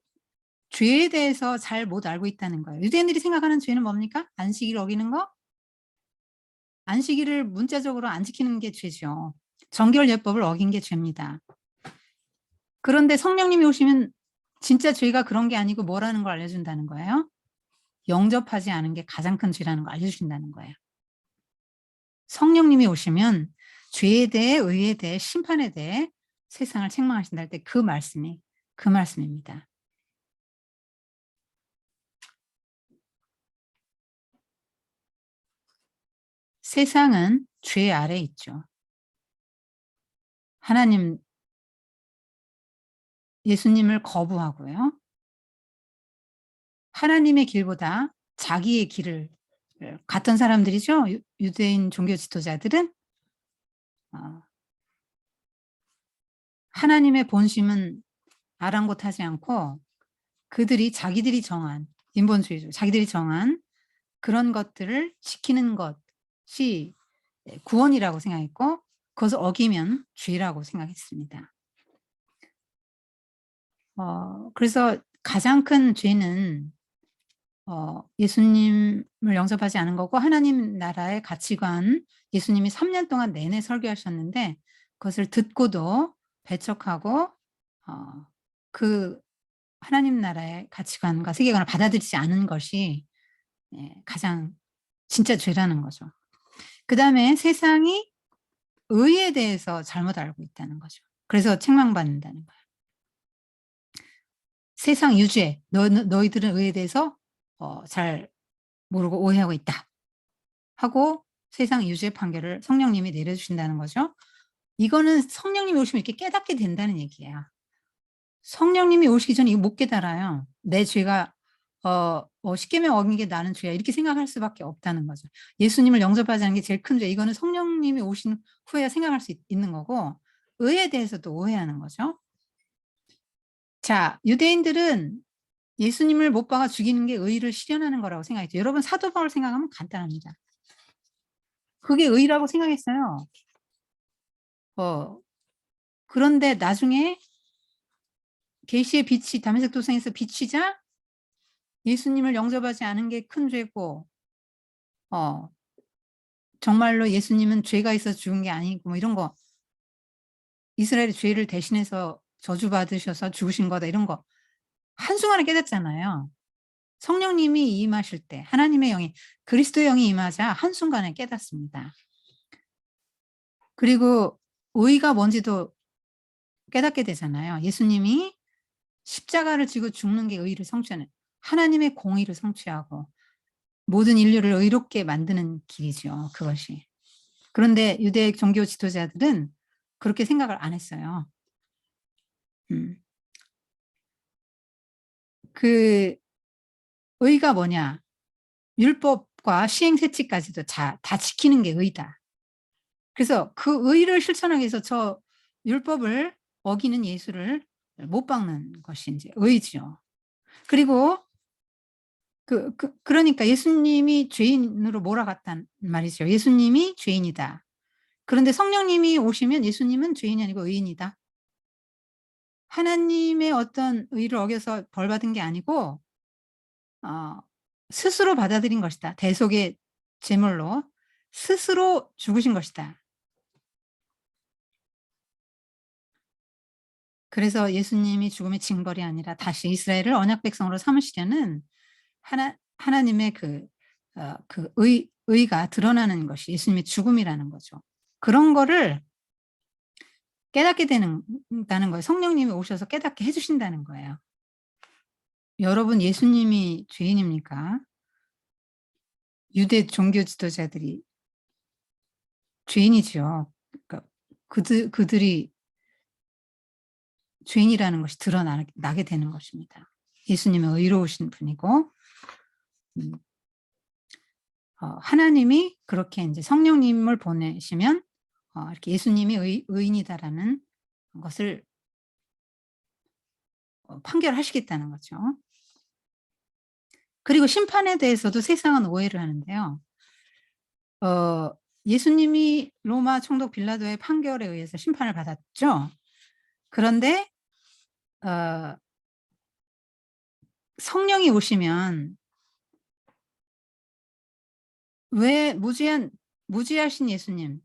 죄에 대해서 잘 못 알고 있다는 거예요. 유대인들이 생각하는 죄는 뭡니까? 안식일을 어기는 거? 안식일을 문자적으로 안 지키는 게 죄죠. 정결예법을 어긴 게 죄입니다. 그런데 성령님이 오시면 진짜 죄가 그런 게 아니고 뭐라는 걸 알려준다는 거예요. 영접하지 않은 게 가장 큰 죄라는 걸 알려주신다는 거예요. 성령님이 오시면 죄에 대해 의에 대해 심판에 대해 세상을 책망하신다 할 때 그 말씀입니다. 세상은 죄 아래 있죠. 하나님 예수님을 거부하고요. 하나님의 길보다 자기의 길을 갔던 사람들이죠. 유대인 종교 지도자들은 하나님의 본심은 아랑곳하지 않고 그들이 자기들이 정한 인본주의죠. 자기들이 정한 그런 것들을 지키는 것이 구원이라고 생각했고 그것을 어기면 죄라고 생각했습니다. 그래서 가장 큰 죄는 예수님을 영접하지 않은 거고 하나님 나라의 가치관 예수님이 3년 동안 내내 설교하셨는데 그것을 듣고도 배척하고 그 하나님 나라의 가치관과 세계관을 받아들이지 않은 것이 가장 진짜 죄라는 거죠. 그다음에 세상이 의에 대해서 잘못 알고 있다는 거죠. 그래서 책망받는다는 거예요. 세상 유죄, 너희들은 의에 대해서 잘 모르고 오해하고 있다 하고 세상 유죄 판결을 성령님이 내려주신다는 거죠. 이거는 성령님이 오시면 이렇게 깨닫게 된다는 얘기야. 성령님이 오시기 전에 이거 못 깨달아요. 내 죄가 십계명 어긴 게 나는 죄야 이렇게 생각할 수밖에 없다는 거죠. 예수님을 영접하지 않는 게 제일 큰 죄. 이거는 성령님이 오신 후에야 생각할 수 있는 거고 의에 대해서도 오해하는 거죠. 자, 유대인들은 예수님을 못 박아 죽이는 게 의를 실현하는 거라고 생각했죠. 여러분 사도 바울 생각하면 간단합니다. 그게 의라고 생각했어요. 그런데 나중에 계시의 빛이 다메섹 도성에서 비치자 예수님을 영접하지 않은 게 큰 죄고 정말로 예수님은 죄가 있어서 죽은 게 아니고 뭐 이런 거, 이스라엘의 죄를 대신해서 저주받으셔서 죽으신 거다 이런 거 한순간에 깨닫잖아요. 성령님이 임하실 때 하나님의 영이, 그리스도의 영이 임하자 한순간에 깨닫습니다. 그리고 의가 뭔지도 깨닫게 되잖아요. 예수님이 십자가를 지고 죽는 게 의를 성취하는, 하나님의 공의를 성취하고 모든 인류를 의롭게 만드는 길이죠, 그것이. 그런데 유대 종교 지도자들은 그렇게 생각을 안 했어요. 그 의가 뭐냐? 율법과 시행세칙까지도 다 지키는 게 의다. 그래서 그 의를 실천하기 위해서 저 율법을 어기는 예수를 못 박는 것이 이제 의죠. 그리고 그러니까 예수님이 죄인으로 몰아갔단 말이죠. 예수님이 죄인이다. 그런데 성령님이 오시면 예수님은 죄인이 아니고 의인이다. 하나님의 어떤 의를 어겨서 벌 받은 게 아니고 스스로 받아들인 것이다. 대속의 제물로 스스로 죽으신 것이다. 그래서 예수님이 죽음의 징벌이 아니라 다시 이스라엘을 언약 백성으로 삼으시려는 하나님의 그 의가 드러나는 것이 예수님의 죽음이라는 거죠. 그런 거를 깨닫게 된다는 거예요. 성령님이 오셔서 깨닫게 해주신다는 거예요. 여러분, 예수님이 죄인입니까? 유대 종교 지도자들이 죄인이죠. 그러니까 그들이 죄인이라는 것이 드러나게 되는 것입니다. 예수님은 의로우신 분이고, 하나님이 그렇게 이제 성령님을 보내시면 이렇게 예수님이 의인이다라는 것을 판결하시겠다는 거죠. 그리고 심판에 대해서도 세상은 오해를 하는데요. 예수님이 로마 총독 빌라도의 판결에 의해서 심판을 받았죠. 그런데 성령이 오시면 왜 무지하신 예수님,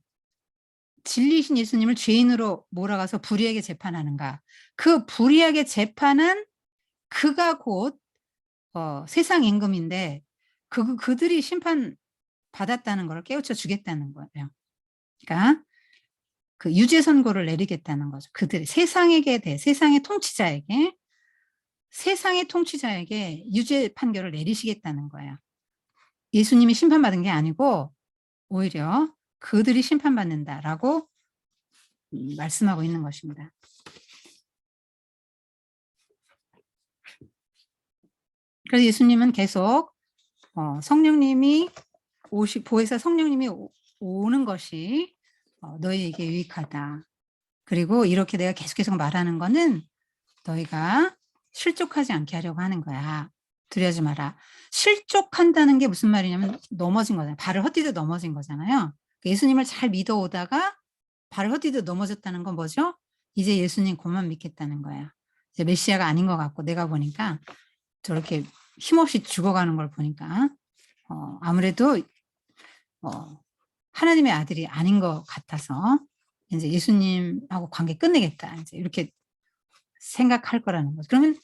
진리신 예수님을 죄인으로 몰아가서 불의하게 재판하는가? 그 불의하게 재판한 그가 곧 세상 임금인데 그들이 심판 받았다는 걸 깨우쳐 주겠다는 거예요. 그러니까 그 유죄 선고를 내리겠다는 거죠. 그들이 세상의 통치자에게 유죄 판결을 내리시겠다는 거예요. 예수님이 심판받은 게 아니고 오히려 그들이 심판받는다라고 말씀하고 있는 것입니다. 그래서 예수님은 계속 성령님이 보혜사 성령님이 오는 것이 너희에게 유익하다. 그리고 이렇게 내가 계속 말하는 거는 너희가 실족하지 않게 하려고 하는 거야. 두려워하지 마라. 실족한다는 게 무슨 말이냐면 넘어진 거잖아요. 발을 헛디뎌 넘어진 거잖아요. 예수님을 잘 믿어오다가 발을 헛디뎌 넘어졌다는 건 뭐죠? 이제 예수님 그만 믿겠다는 거야. 이제 메시아가 아닌 것 같고 내가 보니까 저렇게 힘없이 죽어가는 걸 보니까 아무래도 하나님의 아들이 아닌 것 같아서 이제 예수님하고 관계 끝내겠다. 이제 이렇게 생각할 거라는 거죠. 그러면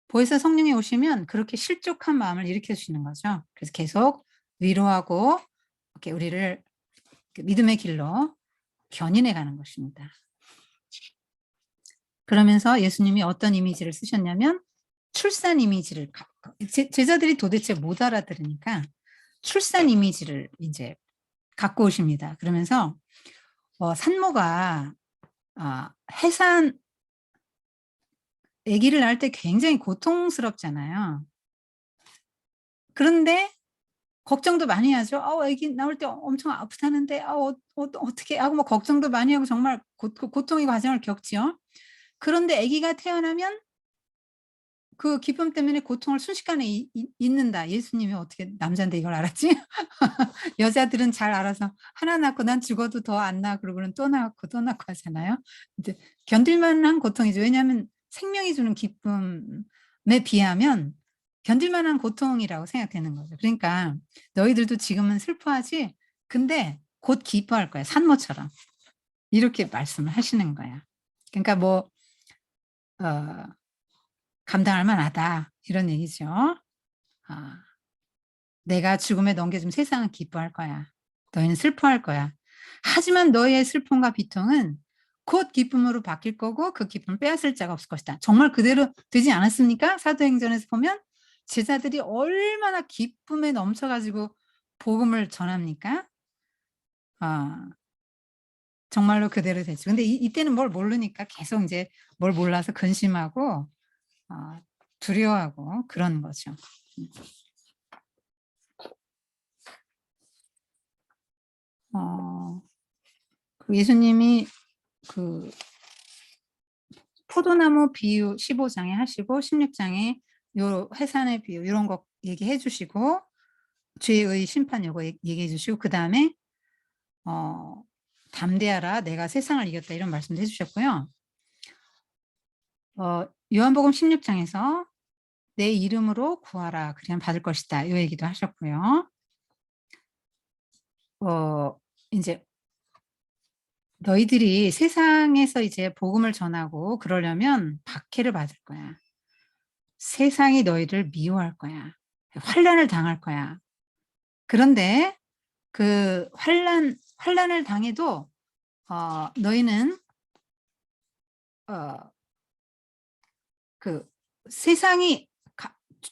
보혜사 성령이 오시면 그렇게 실족한 마음을 일으켜 주시는 거죠. 그래서 계속 위로하고 이렇게 우리를 믿음의 길로 견인해 가는 것입니다. 그러면서 예수님이 어떤 이미지를 쓰셨냐면 출산 이미지를 제자들이 도대체 못 알아들으니까 출산 이미지를 이제 갖고 오십니다. 그러면서 산모가 해산 아기를 낳을 때 굉장히 고통스럽잖아요. 그런데 걱정도 많이 하죠. 아기 나올 때 엄청 아프다는데 어떻게 하고 뭐 걱정도 많이 하고 정말 고통의 과정을 겪지요. 그런데 아기가 태어나면 그 기쁨 때문에 고통을 순식간에 잊는다. 예수님이 어떻게 남자인데 이걸 알았지? 여자들은 잘 알아서 하나 낳고 난 죽어도 더 안 낳아 그러고는 또 낳고 또 낳고 하잖아요. 이제 견딜만한 고통이죠. 왜냐하면 생명이 주는 기쁨에 비하면 견딜 만한 고통이라고 생각되는 거죠. 그러니까 너희들도 지금은 슬퍼하지 근데 곧 기뻐할 거야. 산모처럼. 이렇게 말씀을 하시는 거야. 그러니까 뭐 감당할 만하다 이런 얘기죠. 아, 내가 죽음에 넘겨주면 세상은 기뻐할 거야. 너희는 슬퍼할 거야. 하지만 너희의 슬픔과 비통은 곧 기쁨으로 바뀔 거고 그 기쁨을 빼앗을 자가 없을 것이다. 정말 그대로 되지 않았습니까? 사도행전에서 보면 제자들이 얼마나 기쁨에 넘쳐가지고 복음을 전합니까? 정말로 그대로 됐죠. 근데 이때는 뭘 모르니까 계속 이제 뭘 몰라서 근심하고 두려워하고 그런 거죠. 예수님이 그 포도나무 비유 15장에 하시고 16장에 요 해산의 비유 이런 거 얘기해 주시고 죄의 심판 요거 얘기해 주시고 그다음에 담대하라 내가 세상을 이겼다 이런 말씀도 해 주셨고요. 요한복음 16장에서 내 이름으로 구하라 그리면 받을 것이다 이 얘기도 하셨고요. 이제 너희들이 세상에서 이제 복음을 전하고 그러려면 박해를 받을 거야. 세상이 너희를 미워할 거야. 환난을 당할 거야. 그런데 그 환난을 당해도 너희는 그 세상이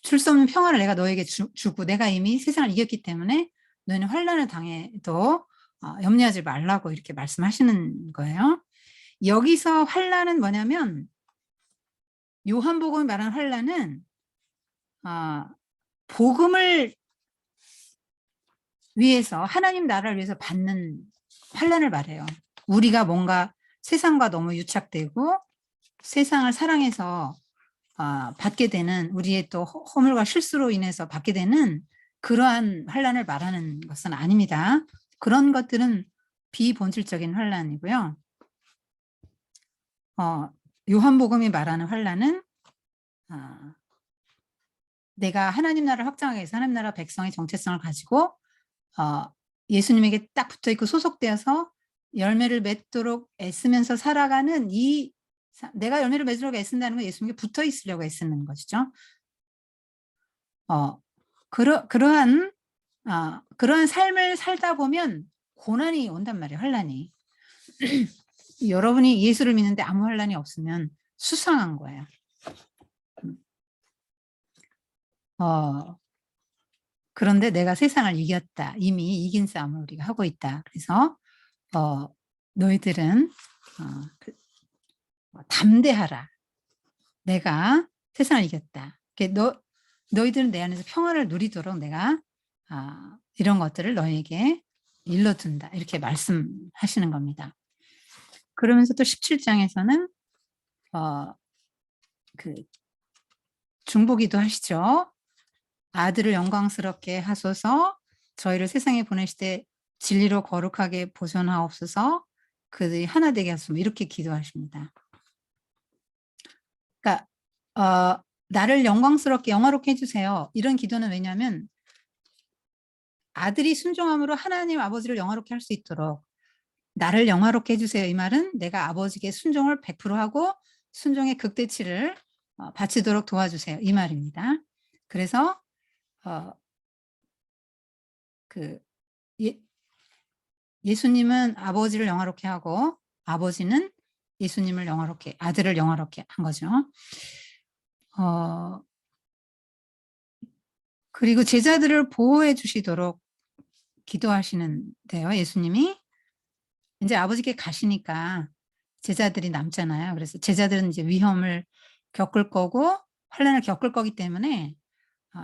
줄 수 없는 평화를 내가 너에게 주고 내가 이미 세상을 이겼기 때문에 너희는 환난을 당해도 염려하지 말라고 이렇게 말씀하시는 거예요. 여기서 환난은 뭐냐면 요한복음이 말하는 환난은 복음을 위해서 하나님 나라를 위해서 받는 환난을 말해요. 우리가 뭔가 세상과 너무 유착되고 세상을 사랑해서 받게 되는 우리의 또 허물과 실수로 인해서 받게 되는 그러한 환난을 말하는 것은 아닙니다. 그런 것들은 비본질적인 환난이고요. 요한복음이 말하는 환난은 내가 하나님 나라를 확장하기 위해서 하나님 나라 백성의 정체성을 가지고 예수님에게 딱 붙어있고 소속되어서 열매를 맺도록 애쓰면서 살아가는 내가 열매를 맺도록 애쓴다는 건 예수님께 붙어있으려고 애쓰는 것이죠. 그러한 삶을 살다 보면 고난이 온단 말이에요. 환난이. 여러분이 예수를 믿는데 아무 환난이 없으면 수상한 거예요. 그런데 내가 세상을 이겼다. 이미 이긴 싸움을 우리가 하고 있다. 그래서 너희들은 담대하라. 내가 세상을 이겼다. 너희들은 내 안에서 평화를 누리도록 내가 이런 것들을 너희에게 일러둔다. 이렇게 말씀하시는 겁니다. 그러면서 또 17장에서는 그 중보기도 하시죠. 아들을 영광스럽게 하소서 저희를 세상에 보내실 때 진리로 거룩하게 보존하옵소서 그들이 하나 되게 하소서 이렇게 기도하십니다. 그러니까 나를 영광스럽게 영화롭게 해주세요. 이런 기도는 왜냐하면 아들이 순종함으로 하나님 아버지를 영화롭게 할 수 있도록 나를 영화롭게 해주세요. 이 말은 내가 아버지께 순종을 100% 하고 순종의 극대치를 바치도록 도와주세요. 이 말입니다. 그래서 예수님은 아버지를 영화롭게 하고 아버지는 예수님을 영화롭게 아들을 영화롭게 한 거죠. 그리고 제자들을 보호해 주시도록 기도하시는데요. 예수님이 이제 아버지께 가시니까 제자들이 남잖아요. 그래서 제자들은 이제 위험을 겪을 거고 환난을 겪을 거기 때문에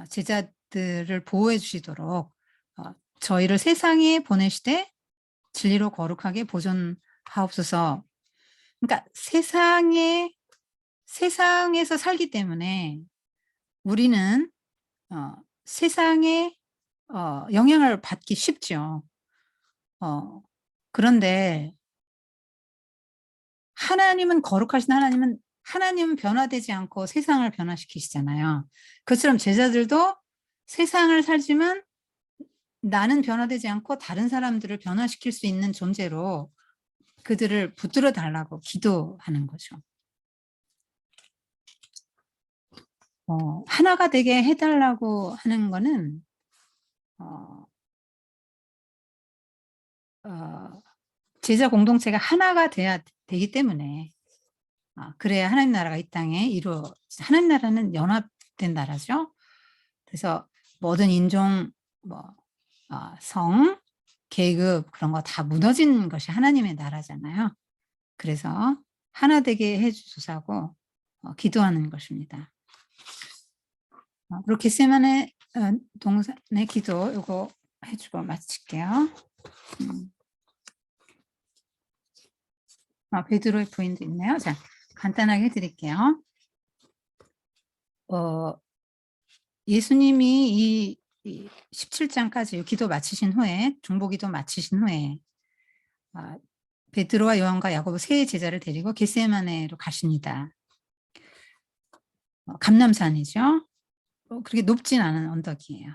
제자들을 보호해 주시도록 저희를 세상에 보내시되 진리로 거룩하게 보존하옵소서. 그러니까 세상에서 살기 때문에 우리는 세상에 영향을 받기 쉽죠. 그런데 하나님은 거룩하신 하나님은 하나님은 변화되지 않고 세상을 변화시키시잖아요. 그것처럼 제자들도 세상을 살지만 나는 변화되지 않고 다른 사람들을 변화시킬 수 있는 존재로 그들을 붙들어 달라고 기도하는 거죠. 하나가 되게 해달라고 하는 거는 어, 제자 공동체가 하나가 돼야 되기 때문에 그래야 하나님 나라가 이 땅에 하나님 나라는 연합된 나라죠. 그래서 모든 인종, 성, 계급 그런 거 다 무너진 것이 하나님의 나라잖아요. 그래서 하나 되게 해주소서고 기도하는 것입니다. 그렇게 겟세마네 동산의 기도 이거 해주고 마칠게요. 베드로의 부인도 있네요. 자, 간단하게 해드릴게요. 예수님이 이 17장까지 기도 마치신 후에 중보기도 마치신 후에 베드로와 요한과 야고보 세 제자를 데리고 겟세마네로 가십니다. 감람산이죠. 그렇게 높진 않은 언덕이에요.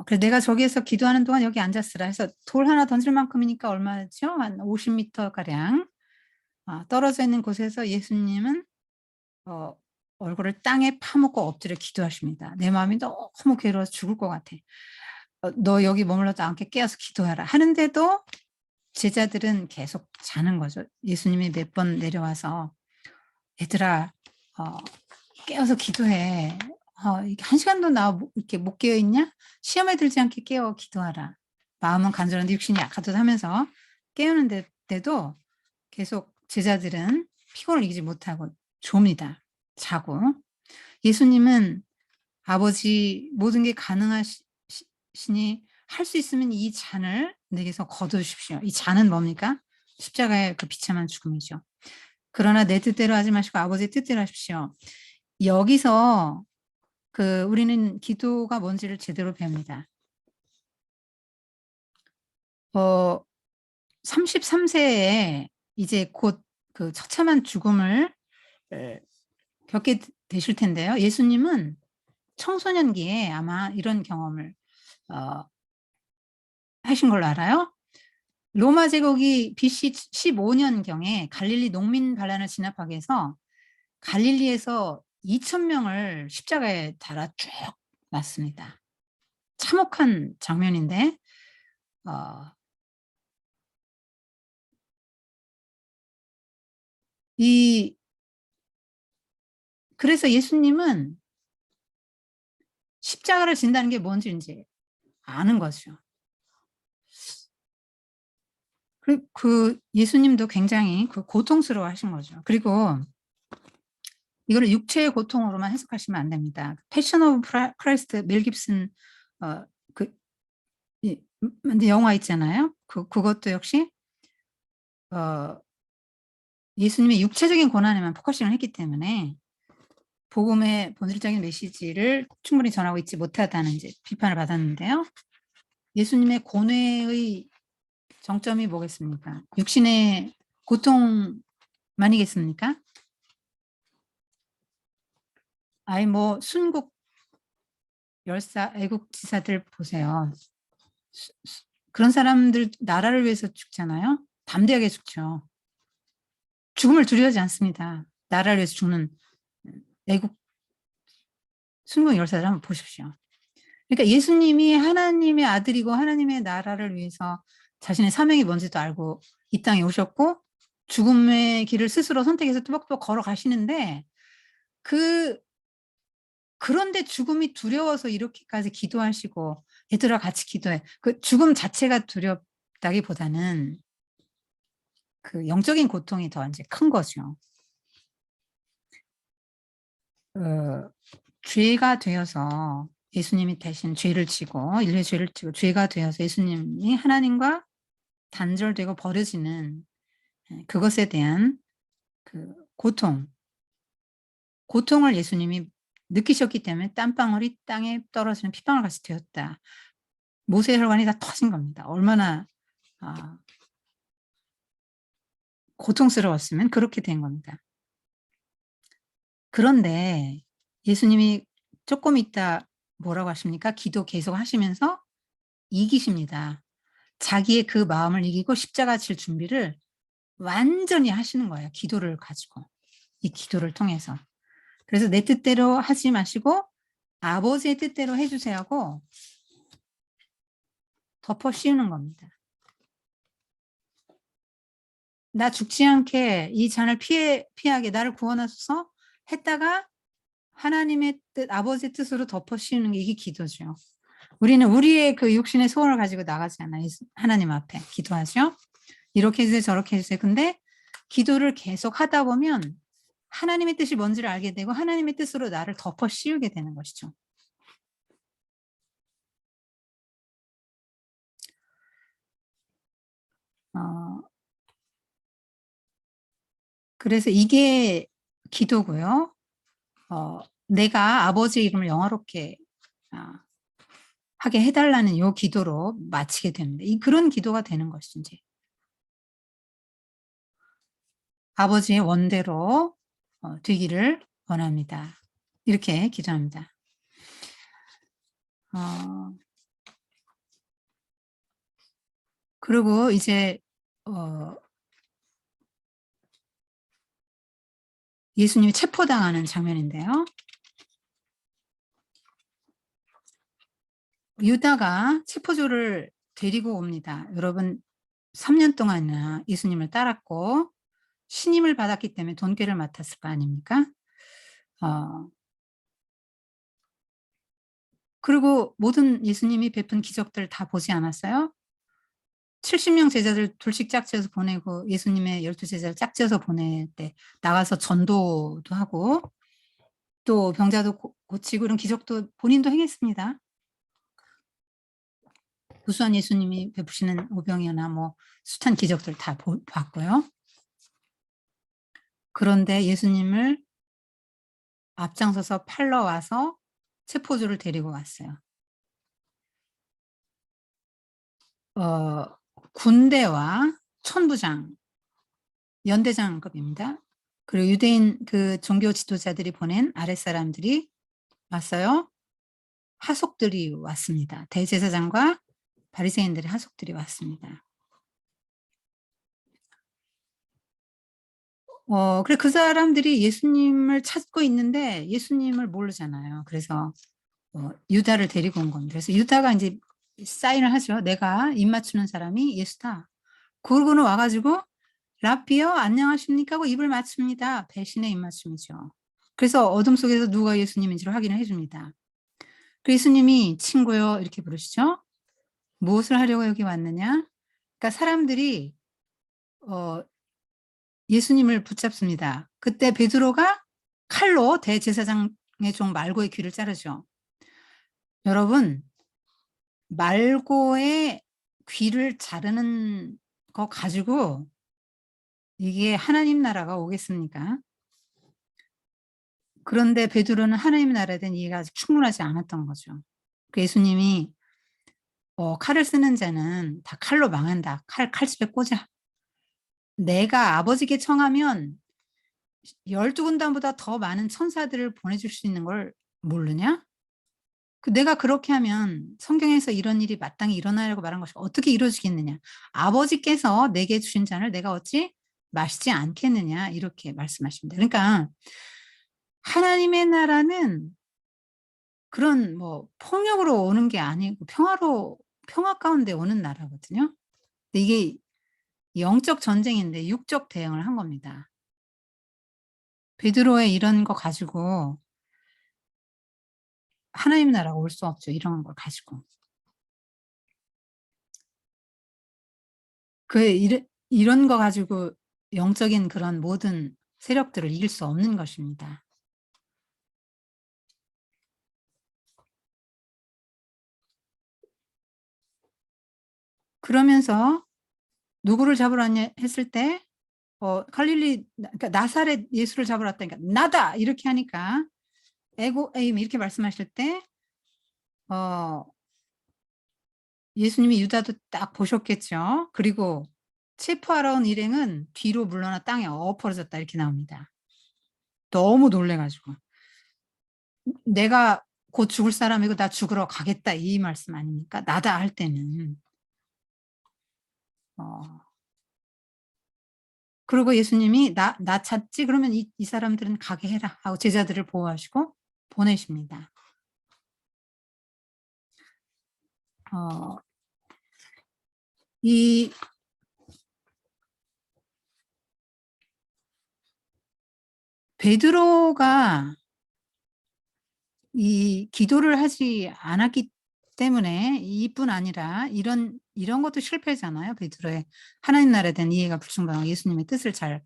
그래서 내가 저기에서 기도하는 동안 여기 앉았으라 해서 돌 하나 던질 만큼이니까 얼마죠? 한 50m 가량 떨어져 있는 곳에서 예수님은 얼굴을 땅에 파묻고 엎드려 기도하십니다. 내 마음이 너무 괴로워서 죽을 것 같아. 너 여기 머물러도 않게 깨어서 기도하라 하는데도 제자들은 계속 자는 거죠. 예수님이 몇 번 내려와서 얘들아 깨어서 기도해. 이렇게 1시간도 나 이렇게 못 깨어 있냐? 시험에 들지 않게 깨어 기도하라. 마음은 간절한데 육신이 약하다 하면서 깨우는데도 계속 제자들은 피곤을 이기지 못하고 좁니다. 자고. 예수님은 아버지 모든 게 가능하시니 할 수 있으면 이 잔을 내게서 거두십시오. 이 잔은 뭡니까? 십자가의 그 비참한 죽음이죠. 그러나 내 뜻대로 하지 마시고 아버지의 뜻대로 하십시오. 여기서 우리는 기도가 뭔지를 제대로 배웁니다. 33세에 이제 곧 그 처참한 죽음을 겪게 되실 텐데요. 예수님은 청소년기에 아마 이런 경험을 하신 걸로 알아요. 로마 제국이 BC 15년경에 갈릴리 농민 반란을 진압하기 위해서 갈릴리에서 2,000명을 십자가에 달아 쭉 놨습니다. 참혹한 장면인데 그래서 예수님은 십자가를 진다는 게 뭔지 이제 아는 거죠. 그 예수님도 굉장히 고통스러워 하신 거죠. 그리고 이거를 육체의 고통으로만 해석하시면 안 됩니다. 패션 오브 크라이스트 멜 깁슨 영화 있잖아요. 그것도 역시 예수님의 육체적인 고난에만 포커싱을 했기 때문에 복음의 본질적인 메시지를 충분히 전하고 있지 못하다는 이제 비판을 받았는데요. 예수님의 고뇌의 정점이 뭐겠습니까? 육신의 고통만이겠습니까? 순국 열사 애국지사들 보세요. 그런 사람들 나라를 위해서 죽잖아요. 담대하게 죽죠. 죽음을 두려워하지 않습니다. 나라를 위해서 죽는 애국 순국 열사들 한번 보십시오. 그러니까 예수님이 하나님의 아들이고 하나님의 나라를 위해서 자신의 사명이 뭔지도 알고 이 땅에 오셨고 죽음의 길을 스스로 선택해서 뚜벅뚜벅 걸어가시는데 그런데 죽음이 두려워서 이렇게까지 기도하시고 얘들아 같이 기도해. 그 죽음 자체가 두렵다기보다는 그 영적인 고통이 더 이제 큰 거죠. 죄가 되어서 예수님이 대신 죄를 지고 인류의 죄를 지고 죄가 되어서 예수님이 하나님과 단절되고 버려지는 그것에 대한 그 고통을 예수님이 느끼셨기 때문에 땀방울이 땅에 떨어지는 핏방울 같이 되었다. 모세 혈관이 다 터진 겁니다. 얼마나 고통스러웠으면 그렇게 된 겁니다. 그런데 예수님이 조금 있다 뭐라고 하십니까? 기도 계속 하시면서 이기십니다. 자기의 그 마음을 이기고 십자가 질 준비를 완전히 하시는 거예요, 기도를 가지고. 이 기도를 통해서. 그래서 내 뜻대로 하지 마시고 아버지의 뜻대로 해 주세요 하고 덮어 씌우는 겁니다. 나 죽지 않게 이 잔을 피하게 나를 구원하소서 했다가 하나님의 뜻, 아버지의 뜻으로 덮어 씌우는 게 이게 기도죠. 우리는 우리의 그 육신의 소원을 가지고 나가지 않아요. 하나님 앞에 기도하죠. 이렇게 해 주세요, 저렇게 해 주세요. 근데 기도를 계속 하다 보면 하나님의 뜻이 뭔지를 알게 되고 하나님의 뜻으로 나를 덮어 씌우게 되는 것이죠. 어 그래서 이게 기도고요. 내가 아버지의 이름을 영화롭게 아 하게 해 달라는 요 기도로 마치게 되는데 이 그런 기도가 되는 것이죠 인제. 아버지의 원대로 되기를 원합니다. 이렇게 기도합니다. 어 그리고 이제 어 예수님이 체포당하는 장면인데요. 유다가 체포조를 데리고 옵니다. 여러분 3년 동안이나 예수님을 따랐고 신임을 받았기 때문에 돈꾀를 맡았을 거 아닙니까? 어 그리고 모든 예수님이 베푼 기적들 다 보지 않았어요? 70명 제자들 둘씩 짝지어서 보내고 예수님의 12 제자를 짝지어서 보낼 때 나가서 전도도 하고 또 병자도 고치고 이런 기적도 본인도 행했습니다. 구수한 예수님이 베푸시는 오병이어나 뭐 숱한 기적들 다 봤고요. 그런데 예수님을 앞장서서 팔러 와서 체포조를 데리고 왔어요. 어 군대와 천부장, 연대장급입니다. 그리고 유대인 그 종교 지도자들이 보낸 아랫사람들이 왔어요. 하속들이 왔습니다. 대제사장과 바리새인들의 하속들이 왔습니다. 그래 그 사람들이 예수님을 찾고 있는데 예수님을 모르잖아요. 그래서 유다를 데리고 온 겁니다. 그래서 유다가 인제 사인을 하죠. "내가 입 맞추는 사람이 예수다." 그러고는 와 가지고 "라삐요 안녕하십니까?" 하고 입을 맞춥니다. 배신의 입맞춤이죠. 그래서 어둠 속에서 누가 예수님인지를 확인을 해 줍니다. 그 예수님이 "친구요." 이렇게 부르시죠. "무엇을 하려고 여기 왔느냐?" 그러니까 사람들이 어 예수님을 붙잡습니다. 그때 베드로가 칼로 대제사장의 종 말고의 귀를 자르죠. 여러분 말고의 귀를 자르는 거 가지고 이게 하나님 나라가 오겠습니까? 그런데 베드로는 하나님 나라에 대한 이해가 아직 충분하지 않았던 거죠. 그 예수님이 "칼을 쓰는 자는 다 칼로 망한다. 칼집에 꽂아. 내가 아버지께 청하면 12 군단보다 더 많은 천사들을 보내줄 수 있는 걸 모르냐? 내가 그렇게 하면 성경에서 이런 일이 마땅히 일어나려고 말한 것이 어떻게 이루어지겠느냐? 아버지께서 내게 주신 잔을 내가 어찌 마시지 않겠느냐?" 이렇게 말씀하십니다. 그러니까 하나님의 나라는 그런 뭐 폭력으로 오는 게 아니고 평화 가운데 오는 나라거든요. 근데 이게 영적 전쟁인데 육적 대응을 한 겁니다. 베드로의 이런 거 가지고 하나님 나라가 올 수 없죠, 이런 걸 가지고. 이런 거 가지고 영적인 그런 모든 세력들을 이길 수 없는 것입니다. 그러면서 "누구를 잡으러 왔냐?" 했을 때 갈릴리 그러니까 "나사렛 예수를 잡으러 왔다." 니까 "나다." 이렇게 하니까 에고 에임 이렇게 말씀하실 때 어 예수님이 유다도 딱 보셨겠죠. 그리고 체포하러 온 일행은 뒤로 물러나 땅에 엎어졌다 이렇게 나옵니다. 너무 놀래가지고 내가 곧 죽을 사람이고 나 죽으러 가겠다 이 말씀 아닙니까? 나다 할 때는. 그리고 예수님이 나 찾지? 그러면 이 사람들은 가게 해라 하고 제자들을 보호하시고 보내십니다. 이 베드로가 이 기도를 하지 않았기 때문에 이뿐 아니라 이런 것도 실패잖아요. 베드로의 하나님 나라에 대한 이해가 불충분하고 예수님의 뜻을 잘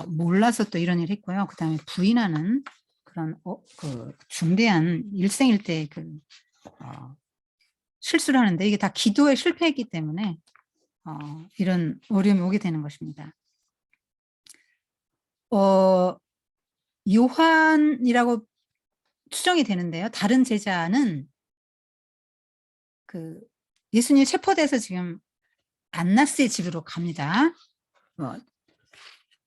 몰라서 또 이런 일을 했고요. 그다음에 부인하는 그런 그 중대한 일생일대 그 실수를 하는데 이게 다 기도에 실패했기 때문에 이런 어려움이 오게 되는 것입니다. 요한이라고 추정이 되는데요. 다른 제자는 그 예수님이 체포돼서 지금 안나스의 집으로 갑니다.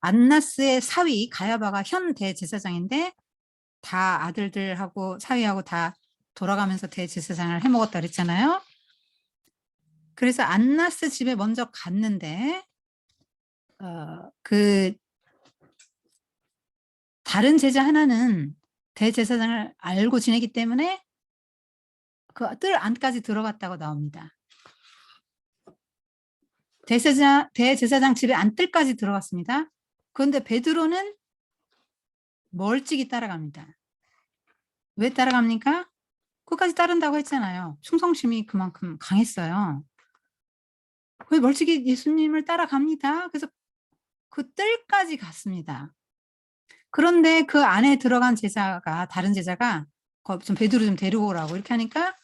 안나스의 사위 가야바가 현 대제사장인데 다 아들들하고 사위하고 다 돌아가면서 대제사장을 해먹었다 그랬잖아요. 그래서 안나스 집에 먼저 갔는데 그 다른 제자 하나는 대제사장을 알고 지내기 때문에 그 뜰 안까지 들어갔다고 나옵니다. 대제사장 집에 안뜰까지 들어갔습니다. 그런데 베드로는 멀찍이 따라갑니다. 왜 따라갑니까? 끝까지 따른다고 했잖아요. 충성심이 그만큼 강했어요. 왜 멀찍이 예수님을 따라갑니다. 그래서 그 뜰까지 갔습니다. 그런데 그 안에 들어간 제자가 다른 제자가 좀 베드로 좀 데리고 오라고 이렇게 하니까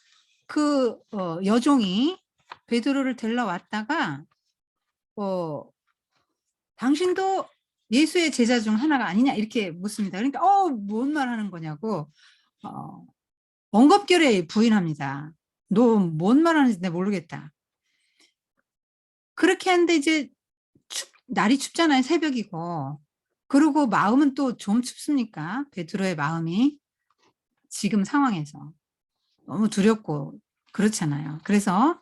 그 여종이 베드로를 데려왔다가 당신도 예수의 제자 중 하나가 아니냐 이렇게 묻습니다. 그러니까 뭔 말 하는 거냐고 엉겁결에 부인합니다. 너 뭔 말 하는지 내가 모르겠다. 그렇게 하는데 이제 날이 춥잖아요. 새벽이고. 그리고 마음은 또 좀 춥습니까? 베드로의 마음이 지금 상황에서 너무 두렵고 그렇잖아요. 그래서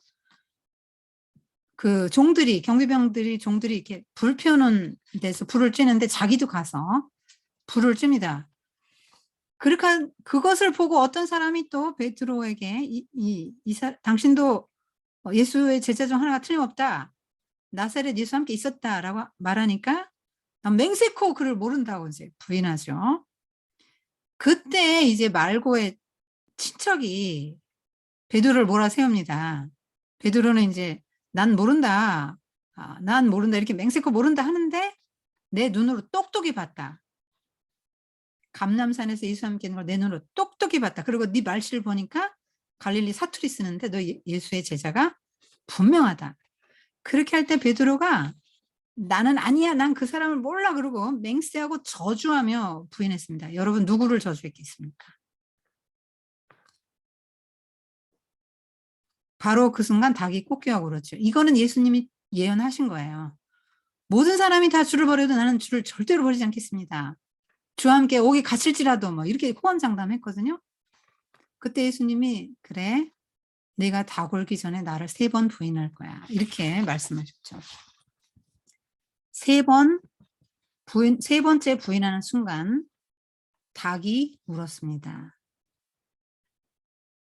그 경비병들이 종들이 이렇게 불 펴놓은 데서 불을 쬐는데 자기도 가서 불을 쬐니다. 그것을 보고 어떤 사람이 또 베드로에게 당신도 예수의 제자 중 하나가 틀림없다. 나사렛 예수와 함께 있었다라고 말하니까 맹세코 그를 모른다고 이제 부인하죠. 그때 이제 말고의 친척이 베드로를 몰아세웁니다. 베드로는 이제 난 모른다. 난 모른다. 이렇게 맹세코 모른다 하는데 내 눈으로 똑똑히 봤다. 감람산에서 예수와 함께 있는 걸 내 눈으로 똑똑히 봤다. 그리고 네 말씨를 보니까 갈릴리 사투리 쓰는데 너 예수의 제자가 분명하다. 그렇게 할 때 베드로가 나는 아니야. 난 그 사람을 몰라. 그러고 맹세하고 저주하며 부인했습니다. 여러분 누구를 저주했겠습니까? 바로 그 순간 닭이 꽃게하고 그렇죠. 이거는 예수님이 예언하신 거예요. 모든 사람이 다 주를 버려도 나는 주를 절대로 버리지 않겠습니다. 주와 함께 옥에 갇힐지라도 뭐 이렇게 호언장담했거든요. 그때 예수님이 그래 내가 닭 올기 전에 나를 3번 부인할 거야. 이렇게 말씀하셨죠. 3번째 부인하는 순간 닭이 울었습니다.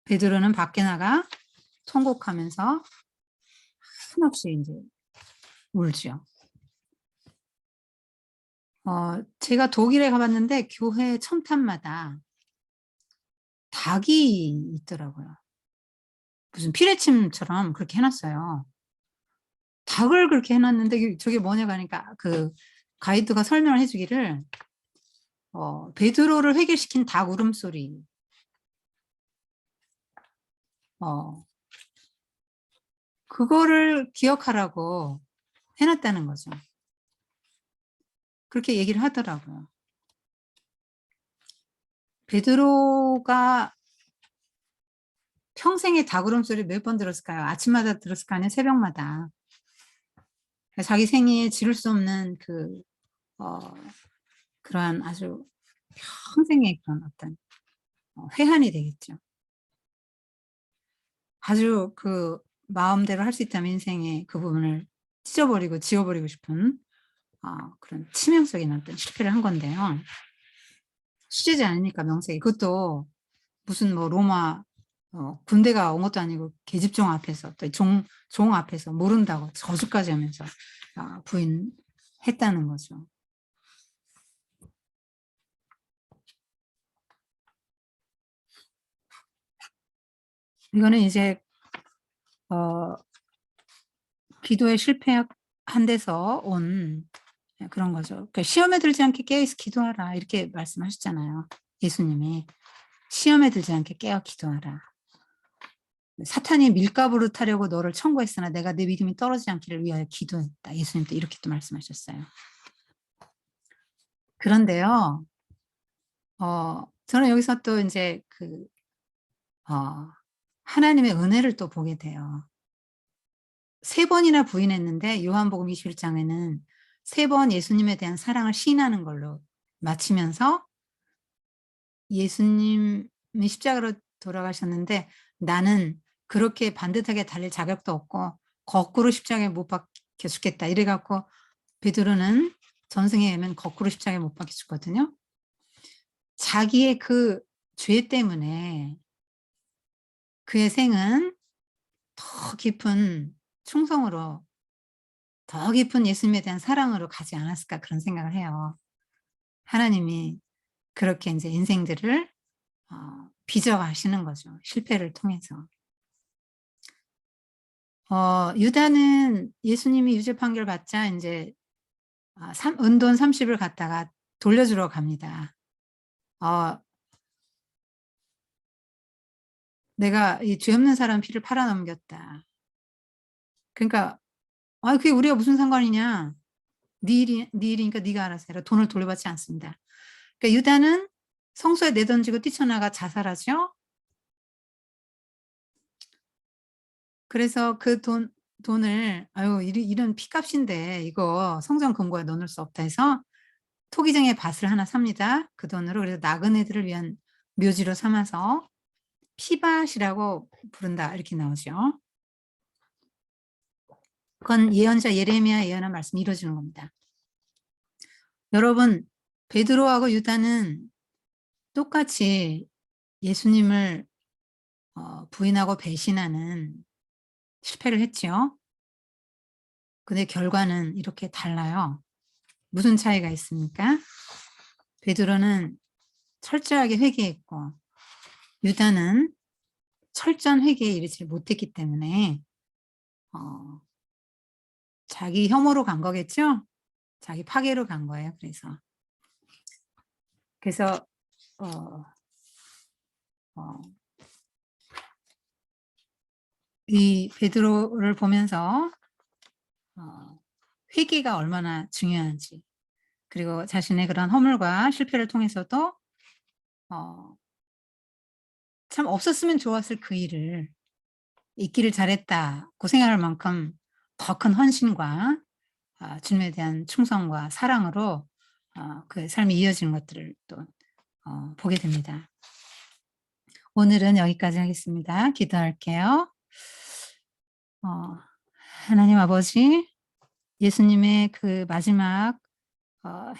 베드로는 밖에 나가 통곡하면서 한없이 이제 울죠. 제가 독일에 가봤는데 교회 첨탑마다 닭이 있더라고요. 무슨 피레침처럼 그렇게 해놨어요. 닭을 그렇게 해놨는데 저게 뭐냐고 하니까 그 가이드가 설명을 해주기를 베드로를 회개시킨 닭 울음소리 그거를 기억하라고 해놨다는 거죠. 그렇게 얘기를 하더라고요. 베드로가 평생에 닭 울음소리 몇 번 들었을까요? 아침마다 들었을까 아니면 새벽마다. 자기 생애에 지를 수 없는 그러한 아주 평생의 그런 어떤 회한이 되겠죠. 아주 그 마음대로 할 수 있다면 인생의 그 부분을 찢어버리고 지워버리고 싶은 그런 치명적인 어떤 실패를 한 건데요. 수제자 아닙니까 명색이. 그것도 무슨 뭐 로마 군대가 온 것도 아니고 계집종 앞에서 또 종 앞에서 모른다고 저주까지 하면서 부인했다는 거죠. 이거는 이제 기도에 실패한 데서 온 그런 거죠. 그러니까 시험에 들지 않게 깨어있어 기도하라 이렇게 말씀하셨잖아요. 예수님이 시험에 들지 않게 깨어 기도하라. 사탄이 밀가부를 타려고 너를 청구했으나 내가 내 믿음이 떨어지지 않기를 위하여 기도했다. 예수님도 이렇게 또 말씀하셨어요. 그런데요, 저는 여기서 또 이제 하나님의 은혜를 또 보게 돼요. 3번이나 부인했는데 요한복음 21장에는 3번 예수님에 대한 사랑을 시인하는 걸로 마치면서 예수님이 십자가로 돌아가셨는데 나는 그렇게 반듯하게 달릴 자격도 없고 거꾸로 십자가에 못 박혀 죽겠다. 이래 갖고 베드로는 전승에 의하면 거꾸로 십자가에 못 박혀 죽거든요. 자기의 그 죄 때문에 그의 생은 더 깊은 충성으로 더 깊은 예수님에 대한 사랑으로 가지 않았을까 그런 생각을 해요. 하나님이 그렇게 이제 인생들을 빚어가시는 거죠. 실패를 통해서. 유다는 예수님이 유죄 판결 받자 이제 은돈 30을 갖다가 돌려주러 갑니다. 내가 이 죄 없는 사람 피를 팔아넘겼다. 그러니까 그게 우리가 무슨 상관이냐. 네 일이니까 네가 알아서 해라. 돈을 돌려받지 않습니다. 그러니까 유다는 성소에 내던지고 뛰쳐나가 자살하죠. 그래서 그 돈을 이런 피값인데 이거 성전 금고에 넣을 수 없다 해서 토기장의 밭을 하나 삽니다. 그 돈으로. 그래서 나그네들을 위한 묘지로 삼아서 피밭이라고 부른다 이렇게 나오죠. 그건 예언자 예레미야 예언한 말씀이 이루어지는 겁니다. 여러분 베드로하고 유다는 똑같이 예수님을 부인하고 배신하는 실패를 했지요. 근데 결과는 이렇게 달라요. 무슨 차이가 있습니까? 베드로는 철저하게 회개했고 유다는 철저한 회개에 이르지 못했기 때문에 자기 혐오로 간 거겠죠? 자기 파괴로 간 거예요. 그래서 이 베드로를 보면서 회개가 얼마나 중요한지 그리고 자신의 그런 허물과 실패를 통해서도 참 없었으면 좋았을 그 일을 있기를 잘했다고 생각할 만큼 더 큰 헌신과 주님에 대한 충성과 사랑으로 그 삶이 이어지는 것들을 또 보게 됩니다. 오늘은 여기까지 하겠습니다. 기도할게요. 하나님 아버지, 예수님의 그 마지막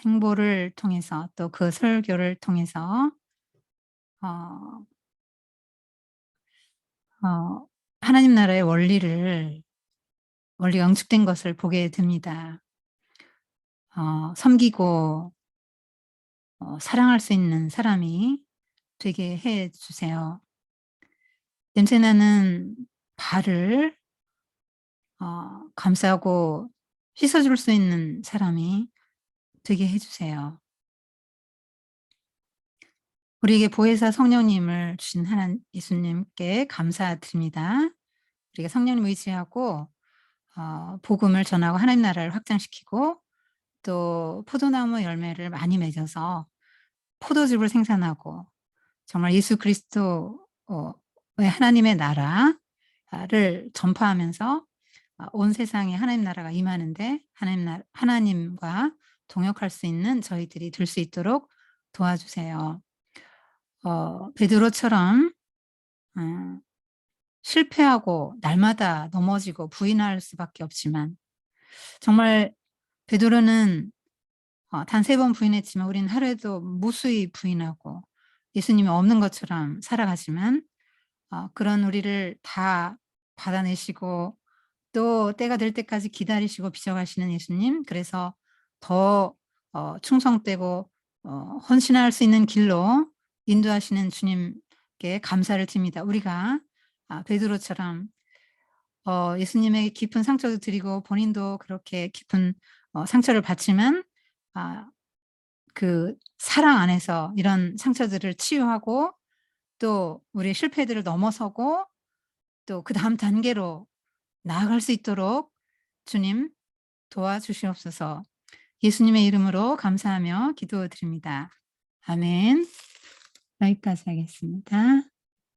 행보를 통해서 또 그 설교를 통해서 하나님 나라의 원리가 응축된 것을 보게 됩니다. 섬기고 사랑할 수 있는 사람이 되게 해 주세요. 냄새나는 발을 감싸고 씻어줄 수 있는 사람이 되게 해 주세요. 우리에게 보혜사 성령님을 주신 예수님께 감사드립니다. 우리가 성령님 의지하고 복음을 전하고 하나님 나라를 확장시키고 또 포도나무 열매를 많이 맺어서 포도즙을 생산하고 정말 예수 그리스도의 하나님의 나라를 전파하면서 온 세상에 하나님 나라가 임하는데 하나님과 동역할 수 있는 저희들이 될 수 있도록 도와주세요. 베드로처럼 실패하고 날마다 넘어지고 부인할 수밖에 없지만, 정말 베드로는 단 3번 부인했지만 우리는 하루에도 무수히 부인하고 예수님이 없는 것처럼 살아가지만, 그런 우리를 다 받아내시고 또 때가 될 때까지 기다리시고 빚어가시는 예수님, 그래서 더 충성되고 헌신할 수 있는 길로 인도하시는 주님께 감사를 드립니다. 우리가 베드로처럼 예수님에게 깊은 상처도 드리고 본인도 그렇게 깊은 상처를 받지만, 그 사랑 안에서 이런 상처들을 치유하고 또 우리의 실패들을 넘어서고 또 그다음 단계로 나아갈 수 있도록 주님 도와주시옵소서. 예수님의 이름으로 감사하며 기도드립니다. 아멘. 여기까지 하겠습니다.